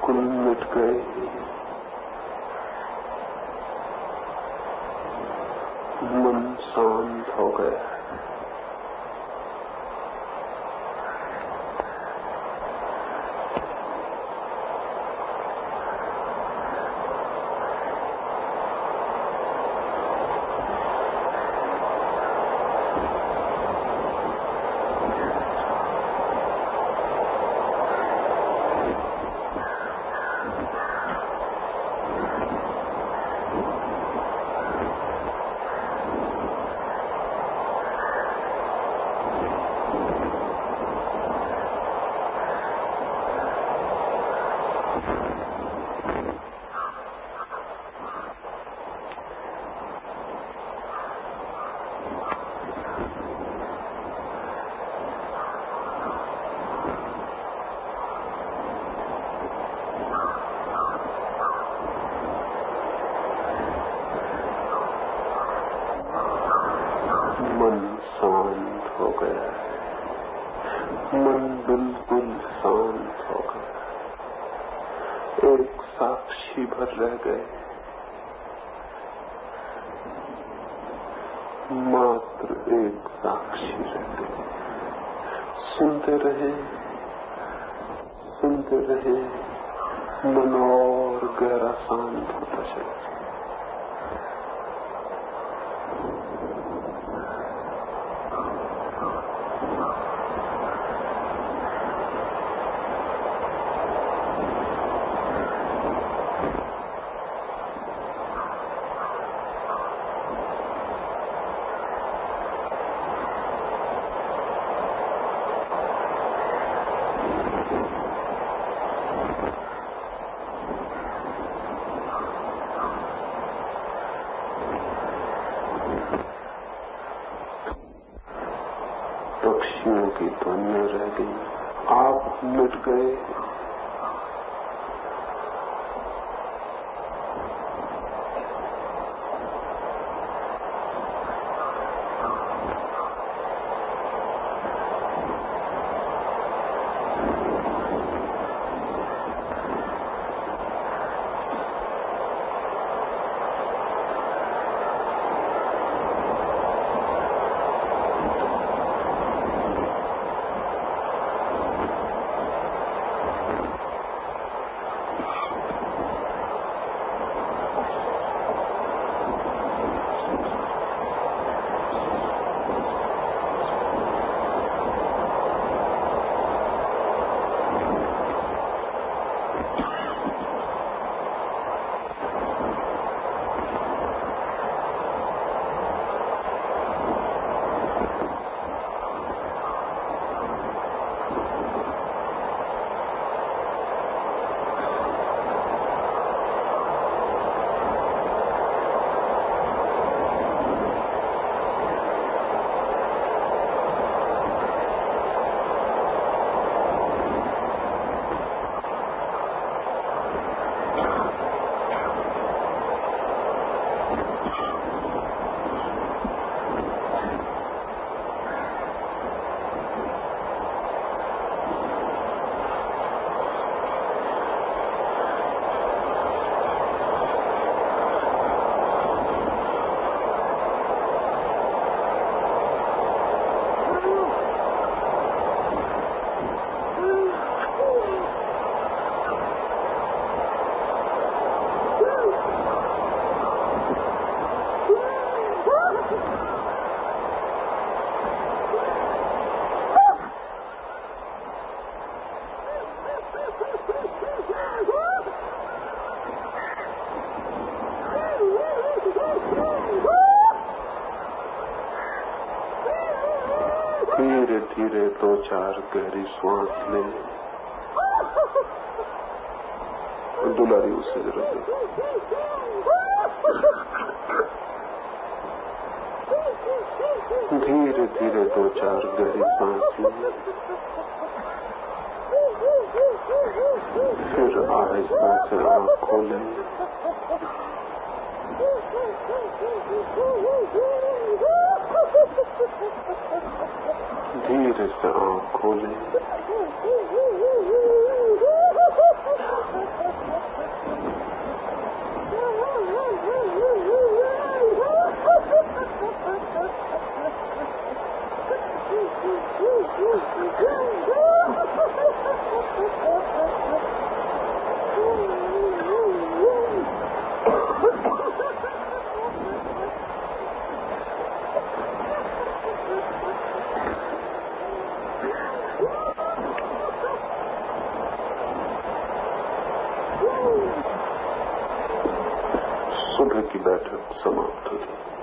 बिल्कुल मिट गए। मन शांत हो गया। मन शांत हो गया है। मन बिल्कुल शांत हो गया। एक साक्षी भर रह गए। मात्र एक साक्षी रह गए। सुनते रहे, सुनते रहे। मन और गहरा शांत होता चला। पक्षियों की ध्वनियां रह गई। आप मिट गए। धीरे धीरे 2-4 गहरी श्वास ले। दुलारी उसे जरूरत है। धीरे धीरे 2-4 गहरी सांस ले। फिर आहिस्ता से आँख खोले। धीरे से आँख खोले। सुबह की बैठक समाप्त हुई।